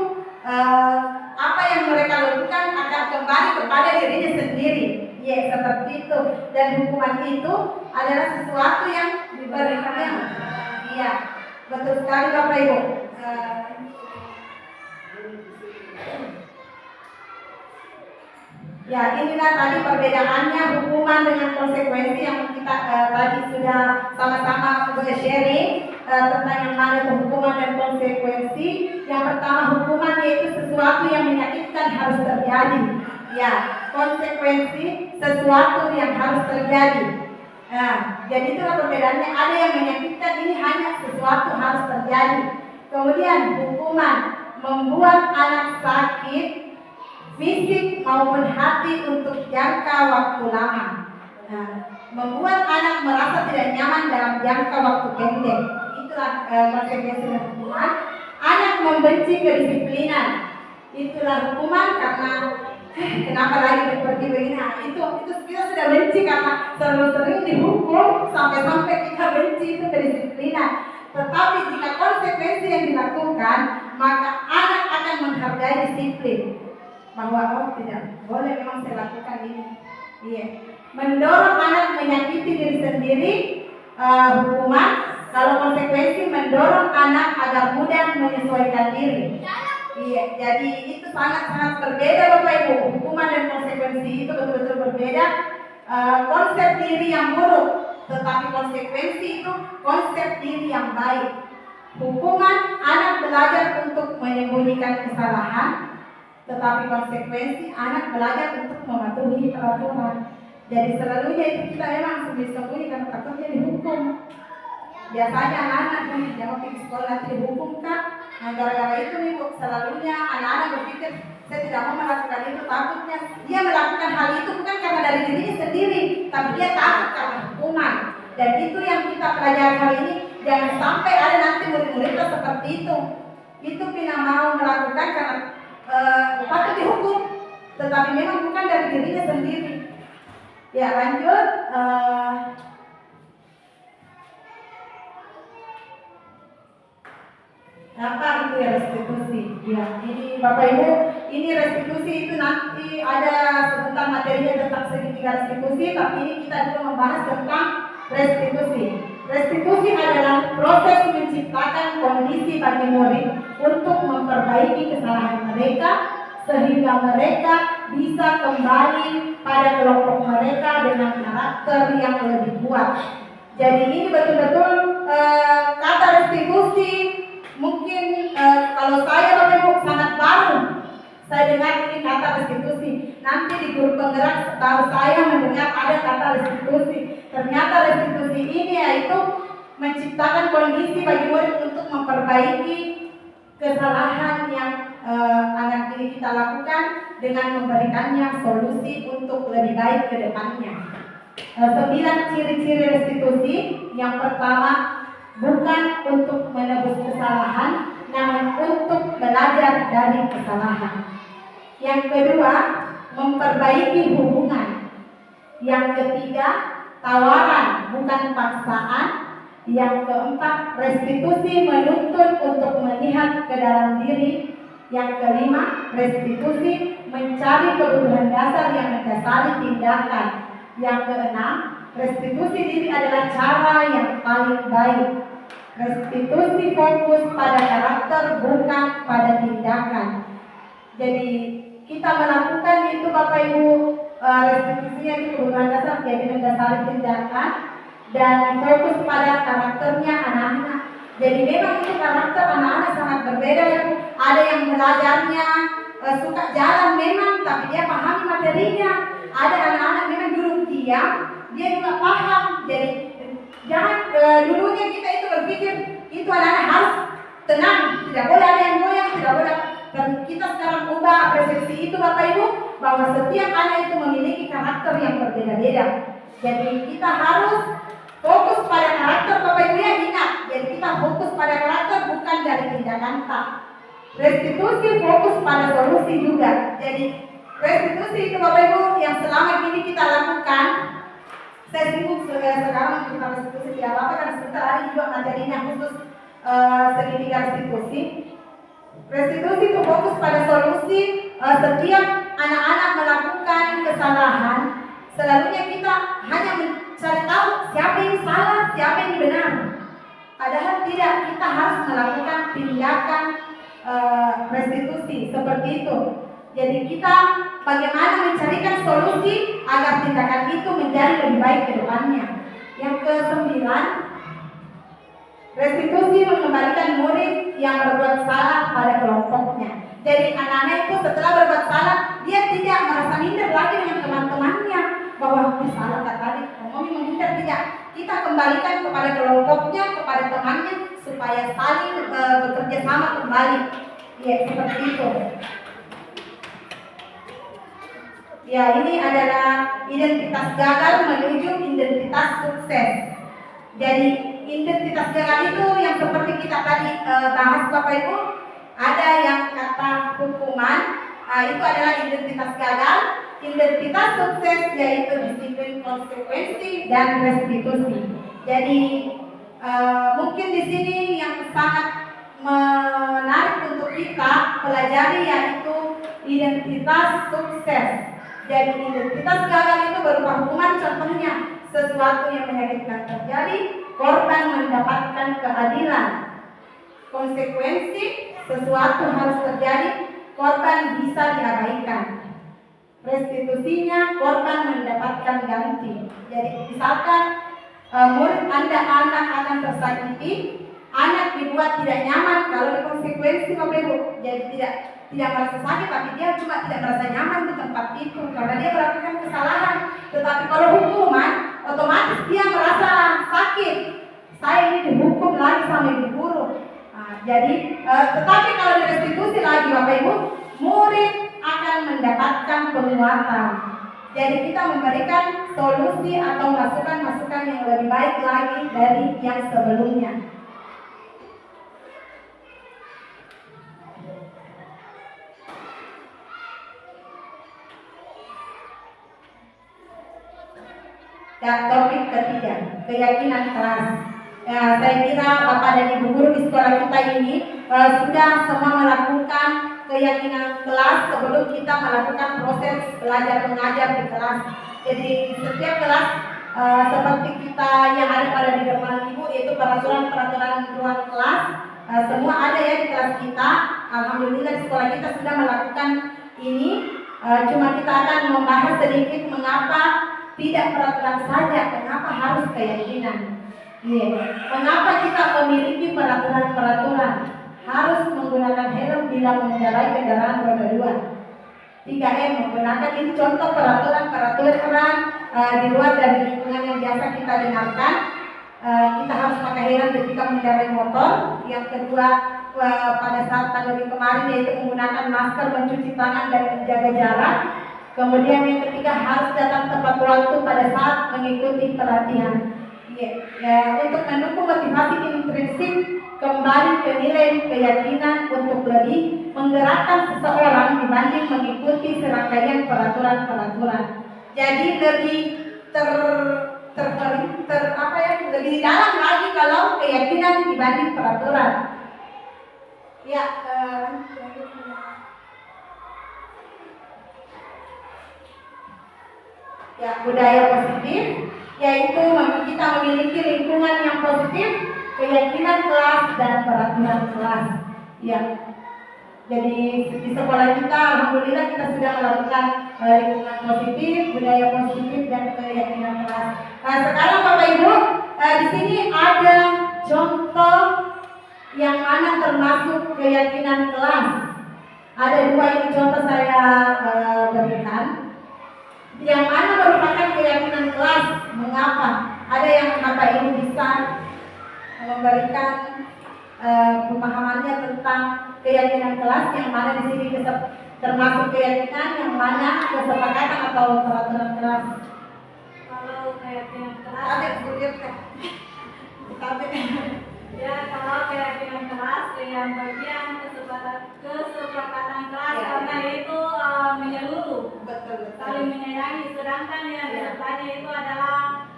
apa yang mereka lakukan akan kembali kepada dirinya sendiri. Ya, seperti itu. Dan hukuman itu adalah sesuatu yang diberikan. Iya, betul sekali Bapak Ibu. Ya, inilah tadi perbedaannya hukuman dengan konsekuensi yang kita tadi sudah sama-sama sharing tentang yang mana itu hukuman dan konsekuensi. Yang pertama, hukuman yaitu sesuatu yang menyakitkan harus terjadi. Ya, konsekuensi sesuatu yang harus terjadi. Nah, jadi itulah perbedaannya. Ada yang menyakitkan, ini hanya sesuatu harus terjadi. Kemudian hukuman membuat anak sakit fisik maupun hati untuk jangka waktu lama. Nah, membuat anak merasa tidak nyaman dalam jangka waktu pendek. Itulah konsekuensi hukuman. Anak membenci kedisiplinan. Itulah hukuman karena kenapa lagi seperti begini? Nah, itu kita sudah benci karena sering dihukum sampai kita benci itu kedisiplinan. Tetapi jika konsekuensi yang dilakukan, maka anak akan menghargai disiplin. Bahwa tidak boleh memang saya lakukan ini. Iya. Mendorong anak menyakiti diri sendiri, hukuman. Kalau konsekuensi mendorong anak agar mudah menyesuaikan diri. Iya. Jadi itu sangat-sangat berbeda Bapak Ibu. Hukuman dan konsekuensi itu betul-betul berbeda. Konsep diri yang buruk, tetapi konsekuensi itu konsep diri yang baik. Hukuman anak belajar untuk menyembunyikan kesalahan, tetapi konsekuensi anak belajar untuk mematuhi peraturan. Jadi selalunya itu kita memang sembunyi-sembunyi karena takutnya dihukum. Biasanya anak-anak jawab di sekolah nanti dihukum Kak. Nah, gara-gara itu nih Bu, selalunya anak-anak berpikir saya tidak mau melakukan itu, takutnya dia melakukan hal itu bukan karena dari dirinya sendiri, tapi dia takut karena hukuman. Dan itu yang kita pelajari hari ini. Jangan sampai ada nanti murid-muridnya seperti itu. Itu Pina mau melakukan karena patut dihukum, tetapi memang bukan dari dirinya sendiri. Ya, lanjut. Apa itu ya restitusi? Ya, ini Bapak Ibu, ini restitusi itu nanti ada sebentar materinya tentang segitiga restitusi, tapi ini kita dulu membahas tentang restitusi. Restitusi adalah proses menciptakan kondisi bagi murid untuk memperbaiki kesalahan mereka sehingga mereka bisa kembali pada kelompok mereka dengan karakter yang lebih kuat. Jadi ini betul-betul kata restitusi mungkin kalau saya Bapak Ibu sangat baru saya dengar ini kata restitusi. Nanti di guru penggerak baru saya mendengar ada kata restitusi. Ternyata restitusi ini yaitu menciptakan kondisi bagi murid untuk memperbaiki kesalahan yang anak didik kita lakukan dengan memberikannya solusi untuk lebih baik ke depannya. 9 ciri-ciri restitusi. Yang pertama, bukan untuk menebus kesalahan, namun untuk belajar dari kesalahan. Yang kedua, memperbaiki hubungan. Yang ketiga, tawaran bukan paksaan. Yang keempat, restitusi menuntut untuk melihat ke dalam diri. Yang kelima, restitusi mencari kebutuhan dasar yang mendasari tindakan. Yang keenam, restitusi diri adalah cara yang paling baik. Restitusi fokus pada karakter bukan pada tindakan. Jadi kita melakukan itu Bapak Ibu, restitusinya itu kebutuhan dasar, jadi mendasari tindakan dan fokus pada karakternya anak-anak. Jadi memang itu karakter anak-anak sangat berbeda. Ada yang belajarnya suka jalan memang, tapi dia pahami materinya. Ada anak-anak memang duduk diam, dia juga paham. Jadi jangan dulunya kita itu berpikir itu anak-anak harus tenang, tidak boleh ada yang goyang, tidak boleh. Dan kita sekarang ubah persepsi itu Bapak Ibu, bahwa setiap anak itu memiliki karakter yang berbeda-beda. Jadi kita harus fokus pada karakter Bapak Ibu ya, ingat. Jadi kita fokus pada karakter bukan dari tindakan tak. Restitusi fokus pada solusi juga. Jadi restitusi itu Bapak Ibu yang selama ini kita lakukan. Saya sibuk sekarang kita restitusi tidak apa-apa karena sebentar hari juga materinya khusus segitiga restitusi. Restitusi itu fokus pada solusi. Setiap anak-anak melakukan kesalahan, selalunya kita hanya mencari tahu siapa yang salah, siapa yang benar. Padahal tidak, kita harus melakukan tindakan restitusi seperti itu. Jadi kita bagaimana mencarikan solusi agar tindakan itu menjadi lebih baik ke depannya. Yang ke-9, restitusi mengembalikan murid yang berbuat salah pada kelompoknya. Jadi anak-anak itu setelah berbuat salah, dia tidak merasa minder lagi dengan teman-temannya bahwa salah tadi, kami menghindar, tidak. Kita kembalikan kepada kelompoknya, kepada temannya supaya saling bekerja sama kembali. Ya, seperti itu. Ya, ini adalah identitas gagal menuju identitas sukses. Jadi identitas gagal itu yang seperti kita tadi bahas Bapak Ibu, ada yang kata hukuman, itu adalah identitas gagal. Identitas sukses yaitu disiplin, konsekuensi, dan restitusi. Jadi mungkin di sini yang sangat menarik untuk kita pelajari yaitu identitas sukses. Jadi identitas gagal itu berupa hukuman, contohnya sesuatu yang menyakitkan terjadi, korban mendapatkan keadilan. Konsekuensi, sesuatu harus terjadi, korban bisa diabaikan. Restitusinya, korban mendapatkan ganti. Jadi misalkan murid Anda anak-anak tersakiti, anak dibuat tidak nyaman, kalau di konsekuensi Bapak Ibu, jadi tidak merasa sakit, tapi dia cuma tidak merasa nyaman di tempat itu karena dia melakukan kesalahan. Tetapi kalau hukuman, otomatis dia merasa sakit. Saya ini dihukum lagi sama ibu guru. Tetapi kalau di restitusi lagi Bapak Ibu, murid akan mendapatkan penguatan. Jadi kita memberikan solusi atau masukan-masukan yang lebih baik lagi dari yang sebelumnya. Ya, topik ketiga, keyakinan kelas. Saya kira Bapak dan Ibu guru di sekolah kita ini sudah semua melakukan keyakinan kelas sebelum kita melakukan proses belajar mengajar di kelas. Jadi setiap kelas seperti kita yang ada pada di depan Ibu, yaitu peraturan-peraturan ruang kelas, semua ada ya di kelas kita. Alhamdulillah di sekolah kita sudah melakukan ini. Cuma kita akan membahas sedikit mengapa tidak peraturan saja, kenapa harus keyakinan. Mengapa kita memiliki peraturan-peraturan? Harus menggunakan helm bila mengendarai kendaraan roda 2. 3M menggunakan, ini contoh peraturan-peraturan di luar dari lingkungan yang biasa kita dengarkan. Kita harus pakai helm ketika mengendarai motor. Yang kedua, pada saat pandemi kemarin yaitu menggunakan masker, mencuci tangan, dan menjaga jarak. Kemudian yang ketiga, harus datang tepat waktu pada saat mengikuti pelatihan. Untuk mendukung motivasi intrinsik, kembali ke nilai keyakinan untuk lebih menggerakkan seseorang dibanding mengikuti serangkaian peraturan-peraturan. Jadi lebih lebih dalam lagi kalau keyakinan dibanding peraturan. Budaya positif, yaitu kita memiliki lingkungan yang positif, keyakinan kelas dan peraturan kelas. Ya. Jadi di sekolah kita, alhamdulillah kita sudah melakukan lingkungan positif, budaya positif dan keyakinan kelas. Nah, sekarang Bapak Ibu, di sini ada contoh yang mana termasuk keyakinan kelas. Ada dua ini contoh saya berikan. Yang mana merupakan keyakinan kelas. Mengapa? Ada yang Bapak Ibu bisa memberikan pemahamannya tentang keyakinan kelas, yang mana di sini termasuk keyakinan, yang mana kesepakatan atau peraturan kelas. Kalau keyakinan kelas, ya kalau keyakinan kelas yang bagian kesepakatan kelas Ya. karena itu menyeluruh, Betul. saling menyayangi, sedangkan yang Ya. disertanya itu adalah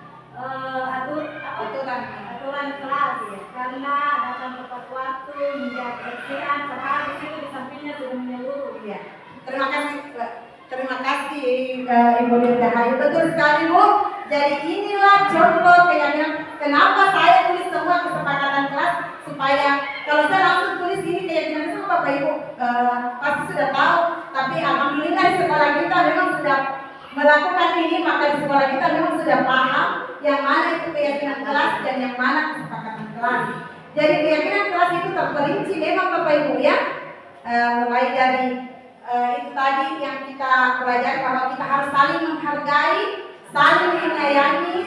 aturan kelas karena datang tepat waktu, menjaga kebersihan, padahal di situ di sampingnya sudah menyeluruh. Ya. Terima kasih Ibu Dirgahayu. Betul sekali Bu. Jadi inilah contoh keyakinan. Kenapa saya tulis semua kesepakatan kelas, supaya kalau saya langsung tulis ini keyakinan semua Bapak Ibu pasti sudah tahu. Tapi alhamdulillah di sekolah kita memang sudah melakukan ini, maka di sekolah kita memang sudah paham yang mana itu keyakinan kelas dan yang mana kesepakatan kelas. Jadi keyakinan kelas itu terperinci memang Bapak Ibu ya, mulai dari itu tadi yang kita pelajari bahwa kita harus saling menghargai, saling menyayangi,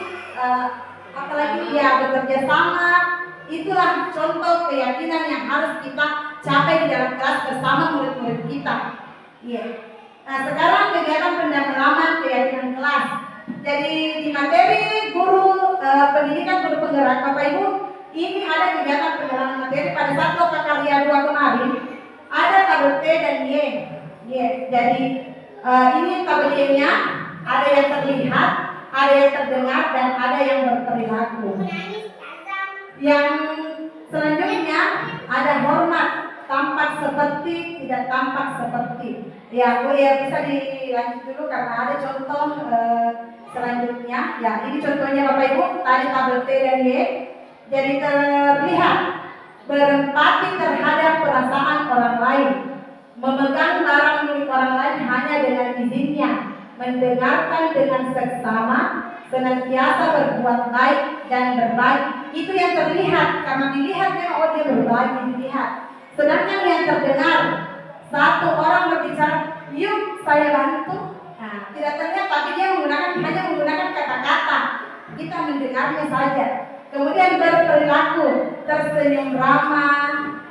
apalagi ya bekerja sama. Itulah contoh keyakinan yang harus kita capai di dalam kelas bersama murid-murid kita. Iya. Nah, sekarang kegiatan pendalaman keyakinan kelas. Jadi di materi guru pendidikan guru penggerak Bapak Ibu, ini ada kegiatan pendalaman materi pada saat loka karya 2 kemarin. Ada tabel T dan Y. Jadi ini tabel Y-nya ada yang terlihat, ada yang terdengar, dan ada yang berperilaku. Yang selanjutnya ada hormat, tampak seperti, tidak tampak seperti. Ya, Bu ya bisa dilanjut dulu karena ada contoh selanjutnya. Ya, ini contohnya Bapak Ibu, tadi tabel T dan Y. Jadi terlihat berempati terhadap perasaan orang lain, memegang barang milik orang lain hanya dengan izinnya, mendengarkan dengan seksama, senantiasa berbuat baik dan berbagi. Itu yang terlihat, karena dilihat memang dia berbagi, dilihat. Sedangkan yang terdengar, satu orang berbicara, yuk saya bantu. Nah, tidak terlihat, tapi dia hanya menggunakan kata-kata. Kita mendengarnya saja. Kemudian berperilaku, tersenyum ramah,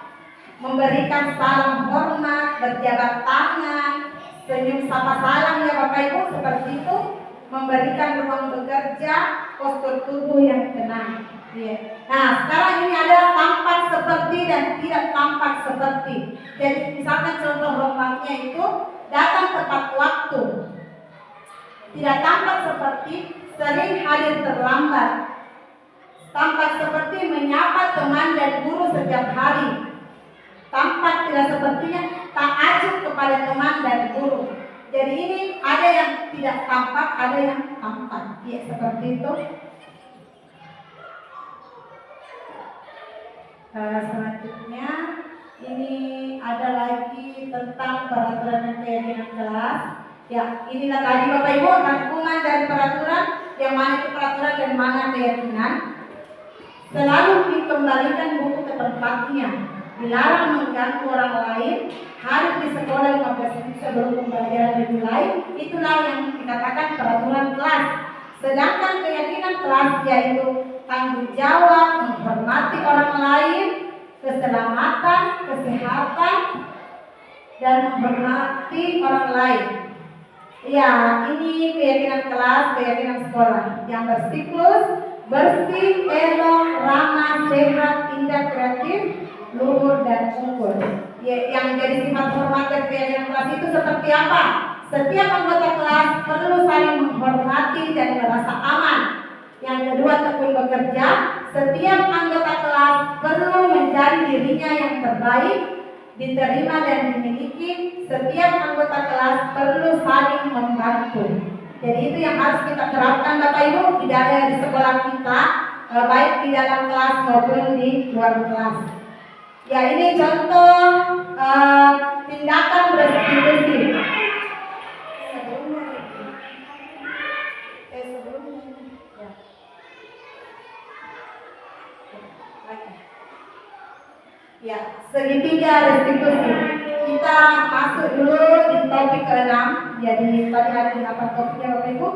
memberikan salam hormat, berjabat tangan, senyum sapa salam ya Bapak Ibu, seperti itu. Memberikan ruang bekerja, postur tubuh yang tenang. Nah, sekarang ini ada tampak seperti dan tidak tampak seperti. Jadi misalkan contoh hormatnya itu datang tepat waktu. Tidak tampak seperti sering hadir terlambat. Tampak seperti menyapa teman dan guru setiap hari. Tampak tidak sepertinya tak acuh kepada teman dan guru. Jadi ini ada yang tidak tampak, ada yang tampak. Ya, seperti itu. Selanjutnya ini ada lagi tentang peraturan dan keyakinan kelas. Ya, inilah tadi Bapak Ibu rangkuman dari peraturan, yang mana itu peraturan dan mana keyakinan. Selalu dikembalikan buku ke tempatnya. Dilarang mengganggu orang lain. Harus di sekolah 15 menit sebelum pembelajaran dimulai. Itulah yang dikatakan peraturan kelas. Sedangkan keyakinan kelas yaitu tanggung jawab, menghormati orang lain, keselamatan, kesehatan, dan menghormati orang lain. Ya, ini keyakinan kelas, keyakinan sekolah yang bersiklus, bersih, elok, ramah, sehat, indah, kreatif, luhur, dan unggul. Ya, yang jadi sifat hormat dan keyakinan kelas itu seperti apa? Setiap anggota kelas perlu saling menghormati dan merasa aman. Yang kedua, tekun bekerja. Setiap anggota kelas perlu menjadi dirinya yang terbaik, diterima dan dimiliki. Setiap anggota kelas perlu saling membantu. Jadi itu yang harus kita terapkan Bapak Ibu di sekolah kita, baik di dalam kelas maupun di luar kelas. Ya, ini contoh tindakan restitusi. Ya, segitiga restitusi. Kita masuk dulu di topik ke-6. Jadi tadi ada 8 topiknya Bapak Ibu.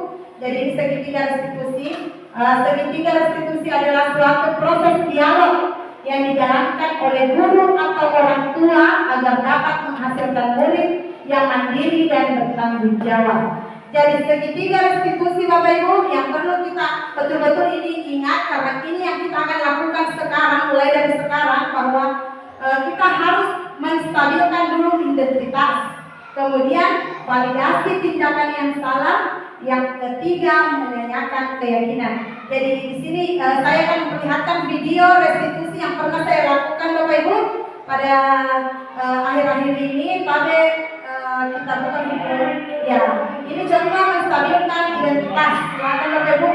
Jadi segitiga restitusi. Segitiga restitusi adalah suatu proses dialog yang dijalankan oleh guru atau orang tua agar dapat menghasilkan murid yang mandiri dan bertanggung jawab. Jadi segitiga restitusi Bapak Ibu yang perlu kita betul-betul ini ingat, karena ini yang kita akan lakukan sekarang, mulai dari sekarang, bahwa kita harus menstabilkan dulu identitas, kemudian validasi tindakan yang salah, yang ketiga menanyakan keyakinan. Jadi di sini saya akan memperlihatkan video restitusi yang pernah saya lakukan Bapak Ibu pada akhir-akhir ini. Pada kita buka video. Ya, ini contoh menstabilkan identitas. Silakan Bapak Ibu.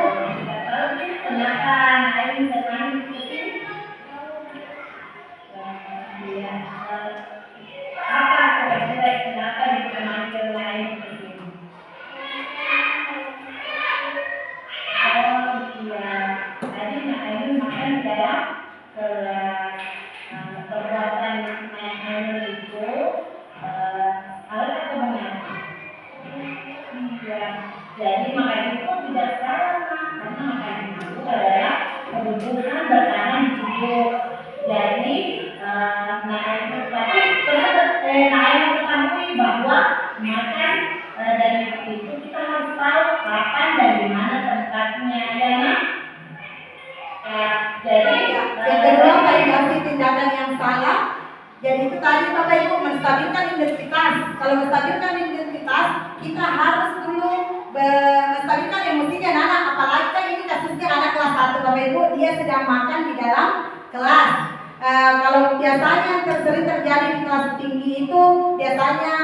Kenapa ini terlalu apa kira-kira kenapa dikenalkan lain begini? Oh iya, tadi ini makan dalam perbuatan main itu alat atau benar? Iya, jadi makan itu tidak salah, karena makan itu adalah kebutuhan bertahan hidup. Jadi yang ketahui bahwa makan dan itu kita harus tahu kapan dan di mana tempatnya, ya nak. Jadi yang kedua, validasi tindakan yang salah. Jadi itu tadi Bapak Ibu menstabilkan identitas. Kalau menstabilkan identitas, kita harus dulu menstabilkan emosinya anak. Apalagi kan ini kasusnya anak kelas 1 Bapak Ibu, dia sedang makan di dalam kelas. Kalau biasanya sering terjadi di kelas tinggi itu biasanya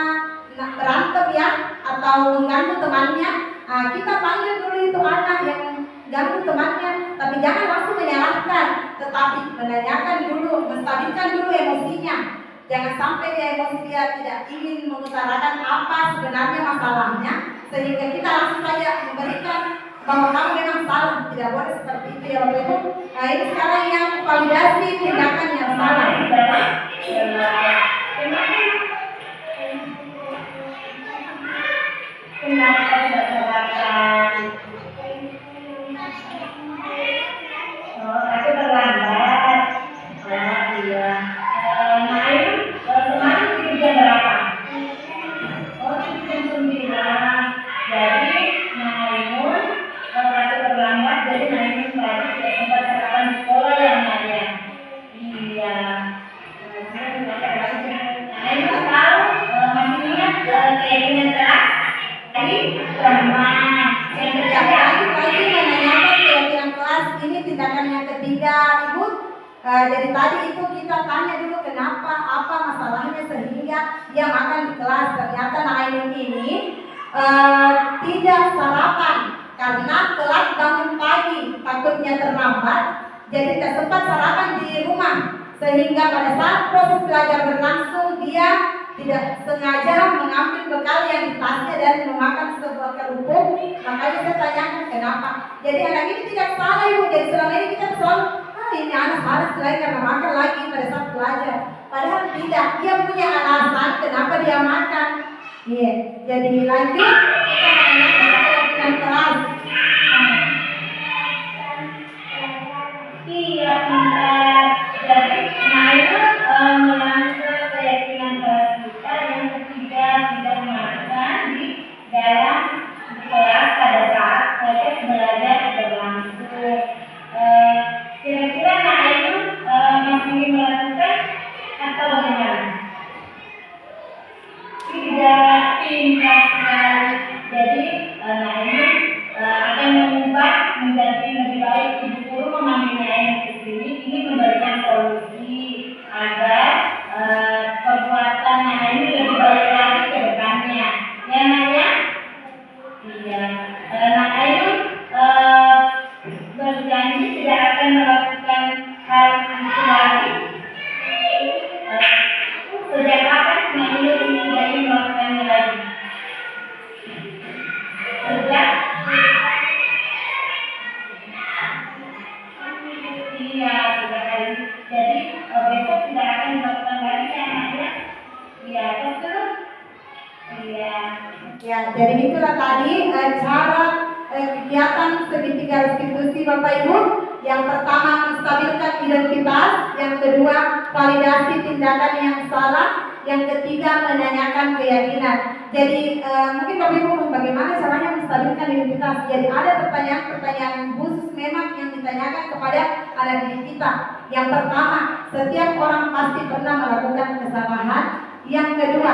berantem ya, atau mengganggu temannya. Kita panggil dulu itu anak yang ganggu temannya, tapi jangan langsung menyalahkan, tetapi menanyakan dulu, menstabilkan dulu emosinya. Jangan sampai dia emosi, dia tidak ingin mengutarakan apa sebenarnya masalahnya, sehingga kita langsung saja memberikan bahwa kamu memang salah. Tidak boleh seperti itu ya Bapak Ibu. Nah, ini sekarang yang validasi tindakan yang salah. Kenapa berdasarkan aku terlambat? Iya. Main kemarin di jam berapa? Oh, jam 9. Jadi Maimun aku terlambat, jadi Maimun tadi tidak sempat sarapan di sekolah ya Maria. Iya. Maimun tahu, masih ingat keinginan tadi teman yang Lagi menanyakan keyakinan kelas. Ini tindakan yang ketiga Ibu. Dari tadi itu kita tanya dulu kenapa, apa masalahnya sehingga dia makan di kelas. Ternyata Naim ini tidak sarapan karena telat bangun pagi, takutnya terlambat, jadi tidak sempat sarapan di rumah, sehingga pada saat proses belajar berlangsung dia tidak sengaja mengambil bekal yang di tasnya dan memakan sebuah kerupuk. Makanya saya tanyakan kenapa. Jadi anak ini tidak salah Ibu. Jadi selama ini kita selalu ini anak salah selain karena makan lagi pada saat belajar. Padahal tidak, dia punya alasan kenapa dia makan. Iya, jadi lanjut kita menanyakan keyakinan kelas. Iya, jadi Maimun melanggar keyakinan kelas kita. Yang ketiga, tidak makan di dalam kelas pada saat proses belajar berlangsung. Kira-kira Maimun masih melakukan atau bagaimana? Tidak, pintar sekali. Jadi Maimun akan mengubah menjadi lebih baik. Ibu guru memanggil Maimun ke sini ini memberikan solusi agar perbuatan Maimun lebih baik lagi ke depannya. Ya Naya? Iya. Maimun berjanji tidak akan Ya, jadi itulah tadi cara kegiatan segitiga restitusi Bapak Ibu. Yang pertama menstabilkan identitas, yang kedua validasi tindakan yang salah, yang ketiga menanyakan keyakinan. Jadi mungkin Bapak Ibu bagaimana caranya menstabilkan identitas. Jadi ada pertanyaan-pertanyaan khusus memang yang ditanyakan kepada anak didik kita. Yang pertama, setiap orang pasti pernah melakukan kesalahan. Yang kedua,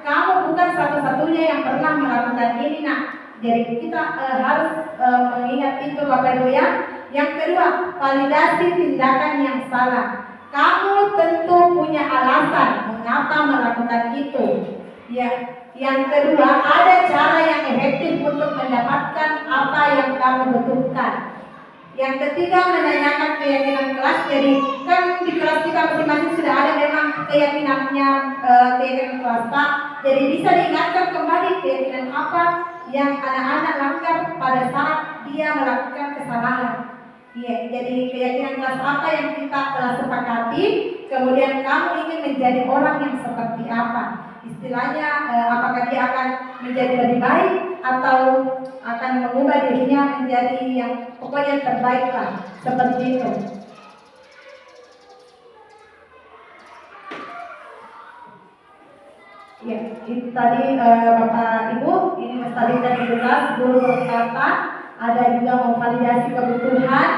kamu bukan satu-satunya yang pernah melakukan ini, nak. Jadi kita harus mengingat itu Bapak Ibu ya. Yang kedua, validasi tindakan yang salah. Kamu tentu punya alasan mengapa melakukan itu. Ya. Yang kedua, ada cara yang efektif untuk mendapatkan apa yang kamu butuhkan. Yang ketiga, menanyakan keyakinan kelas. Jadi kan di kelas kita masing-masing sudah ada memang keyakinannya, keyakinan kelas Pak. Jadi bisa diingatkan kembali keyakinan apa yang anak-anak langgar pada saat dia melakukan kesalahan. Iya, jadi keyakinan kelas apa yang kita telah sepakati, kemudian kamu ingin menjadi orang yang seperti apa? Istilahnya, apakah dia akan menjadi lebih baik atau akan mengubah dirinya menjadi yang pokoknya terbaik lah, seperti itu. Ya, itu tadi Bapak Ibu, ini menstabilkan identitas, guru berkata, ada juga memvalidasi kebutuhan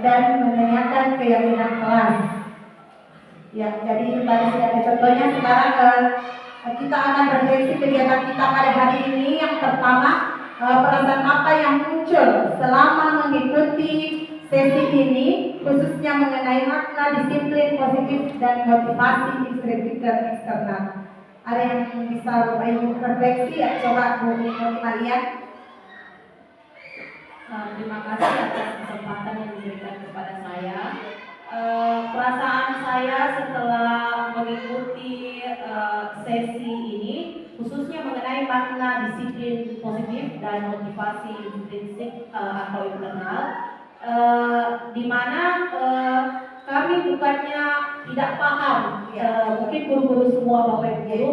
dan menanyakan keyakinan kelas. Ya, jadi itu tadi sudah ada contohnya. Sekarang kita akan refleksi kegiatan kita pada hari ini. Yang pertama, perasaan apa yang muncul selama mengikuti sesi ini, khususnya mengenai makna disiplin positif dan motivasi intrinsik dan eksternal. Ada yang bisa Bapak Ibu refleksi ya? Coba Bu Maria. Terima kasih atas kesempatan yang diberikan kepada saya. Perasaan saya setelah mengikuti sesi ini, khususnya mengenai makna disiplin positif dan motivasi intrinsik atau internal, di mana kami bukannya tidak paham, mungkin guru-guru semua Bapak Ibu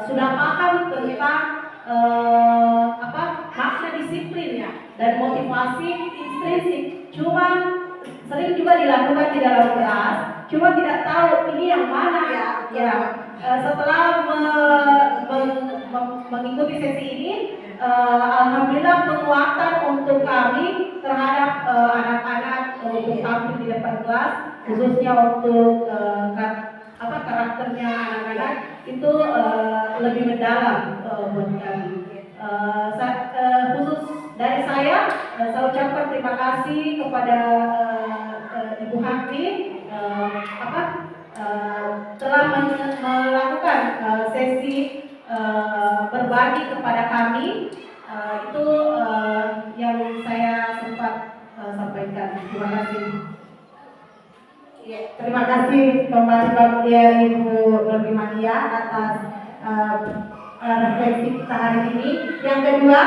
sudah paham tentang makna disiplin ya dan motivasi intrinsik. Cuma sering juga dilakukan di dalam kelas, cuma tidak tahu ini yang mana ya. Setelah mengikuti sesi ini, alhamdulillah penguatan untuk kami terhadap anak-anak untuk tampil di depan kelas, khususnya untuk karakternya anak-anak itu lebih mendalam buat kami. Khusus dari saya ucapkan terima kasih kepada Ibu Hakti telah melakukan sesi berbagi kepada kami. Itu yang saya sempat sampaikan. Terima kasih. Ya, terima kasih kembali Bapak Ibu Nurbi Mania atas refleksi kita hari ini. Yang kedua,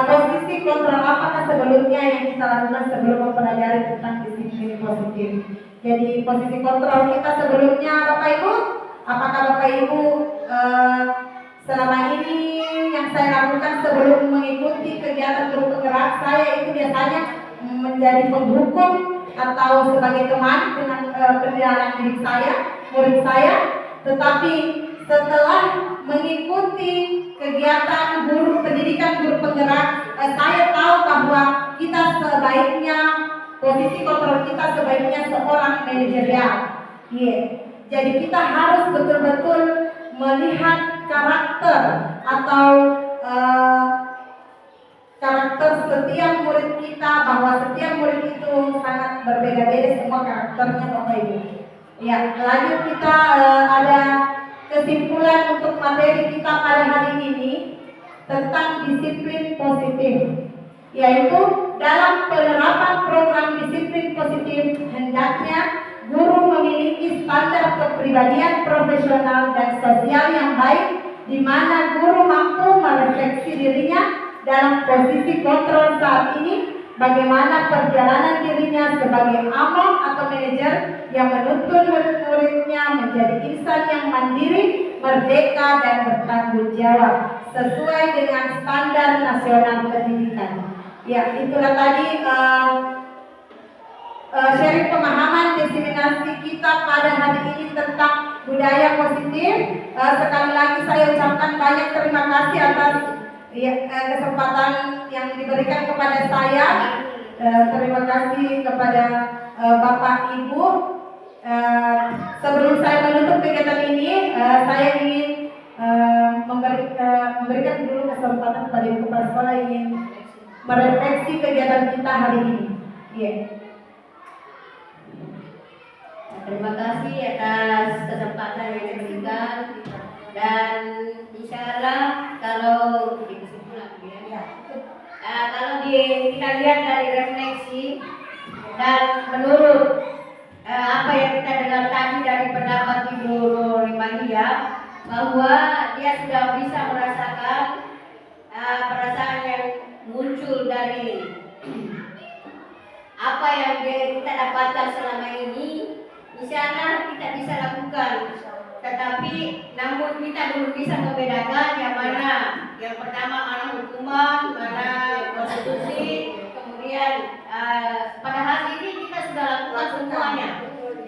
posisi kontrol apakah sebelumnya yang kita lakukan sebelum mempelajari tentang disiplin positif. Jadi posisi kontrol kita sebelumnya Bapak Ibu, apakah Bapak Ibu selama ini yang saya lakukan sebelum mengikuti kegiatan guru penggerak, saya itu biasanya menjadi penghukum atau sebagai teman dengan pendidikan didik saya, murid saya. Tetapi setelah mengikuti kegiatan guru pendidikan guru penggerak, saya tahu bahwa kita sebaiknya posisi kontrol kita sebaiknya seorang manajerial. Jadi kita harus betul-betul melihat karakter atau karakter setiap murid kita, bahwa setiap murid itu sangat berbeda-beda semua karakternya Bapak Ibu. Ya, lanjut kita ada kesimpulan untuk materi kita pada hari ini tentang disiplin positif, yaitu dalam penerapan program disiplin positif hendaknya guru memiliki standar kepribadian profesional dan sosial yang baik, di mana guru mampu merefleksi dirinya dalam posisi kontrol saat ini, bagaimana perjalanan dirinya sebagai among atau manajer yang menuntun murid-muridnya menjadi insan yang mandiri merdeka dan bertanggung jawab sesuai dengan standar nasional pendidikan. Ya, itulah tadi sharing pemahaman diseminasi kita pada hari ini tentang budaya positif. Sekali lagi saya ucapkan banyak terima kasih atas kesempatan yang diberikan kepada saya. Terima kasih kepada Bapak Ibu. Sebelum saya menutup kegiatan ini, saya ingin memberikan dulu kesempatan kepada Ibu Kepala Sekolah ingin merefleksi kegiatan kita hari ini. Terima kasih atas kesempatan yang diberikan, dan insya Allah kalau kita lihat dari refleksi dan menurut apa yang kita dengar tadi dari pendapat Ibu Rolimania, bahwa dia sudah bisa merasakan perasaan yang muncul dari apa yang kita dapatkan selama ini. Insya Allah kita bisa lakukan, tetapi namun kita belum bisa membedakan yang mana, yang pertama mana hukuman, mana konstitusi, kemudian pada hari ini kita sudah lakukan semuanya,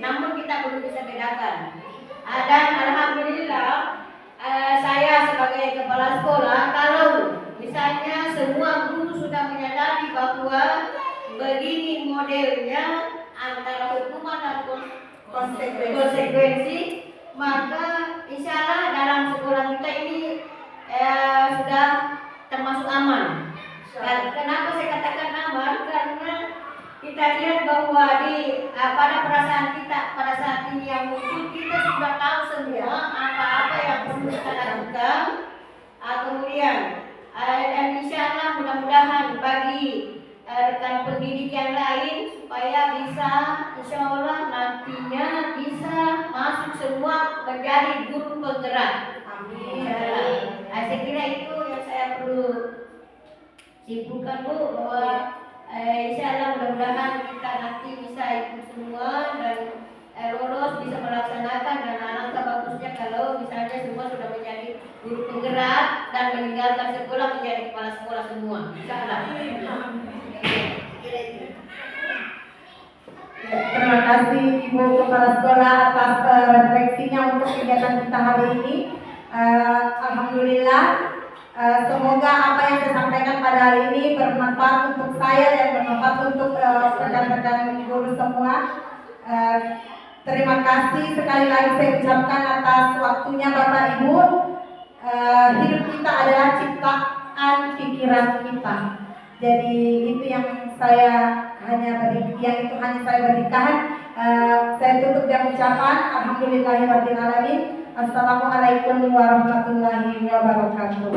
namun kita belum bisa bedakan. Dan alhamdulillah saya sebagai kepala sekolah, kalau misalnya semua guru sudah menyadari bahwa begini modelnya antara hukuman dan konsekuensi, maka insya Allah dalam sekolah kita ini sudah termasuk aman. Dan kenapa saya katakan aman? Karena kita lihat bahwa pada perasaan kita pada saat ini yang muncul, kita sudah tahu semua apa-apa yang perlu kita lakukan. Kemudian dan insya Allah mudah-mudahan bagi rekan pendidik yang lain supaya bisa insya Allah nantinya bisa masuk semua menjadi guru penggerak. Amin. Saya kira itu yang saya perlu simpulkan, Bu, bahwa insya Allah mudah-mudahan kita nanti bisa ikut semua dan lolos bisa melaksanakan, dan alangkah bagusnya kalau misalnya semua sudah menjadi guru penggerak dan meninggalkan sekolah menjadi kepala sekolah semua. Insya Allah. Terima kasih Ibu Kepala Sekolah atas refleksinya untuk kegiatan kita hari ini. Alhamdulillah, semoga apa yang saya sampaikan pada hari ini bermanfaat untuk saya dan bermanfaat untuk rekan-rekan guru semua. Terima kasih sekali lagi saya ucapkan atas waktunya Bapak Ibu. Hidup kita adalah ciptaan pikiran kita. Jadi itu yang saya hanya saya berikan. Saya tutup dengan ucapan alhamdulillahirabbil alamin. Assalamualaikum warahmatullahi wabarakatuh.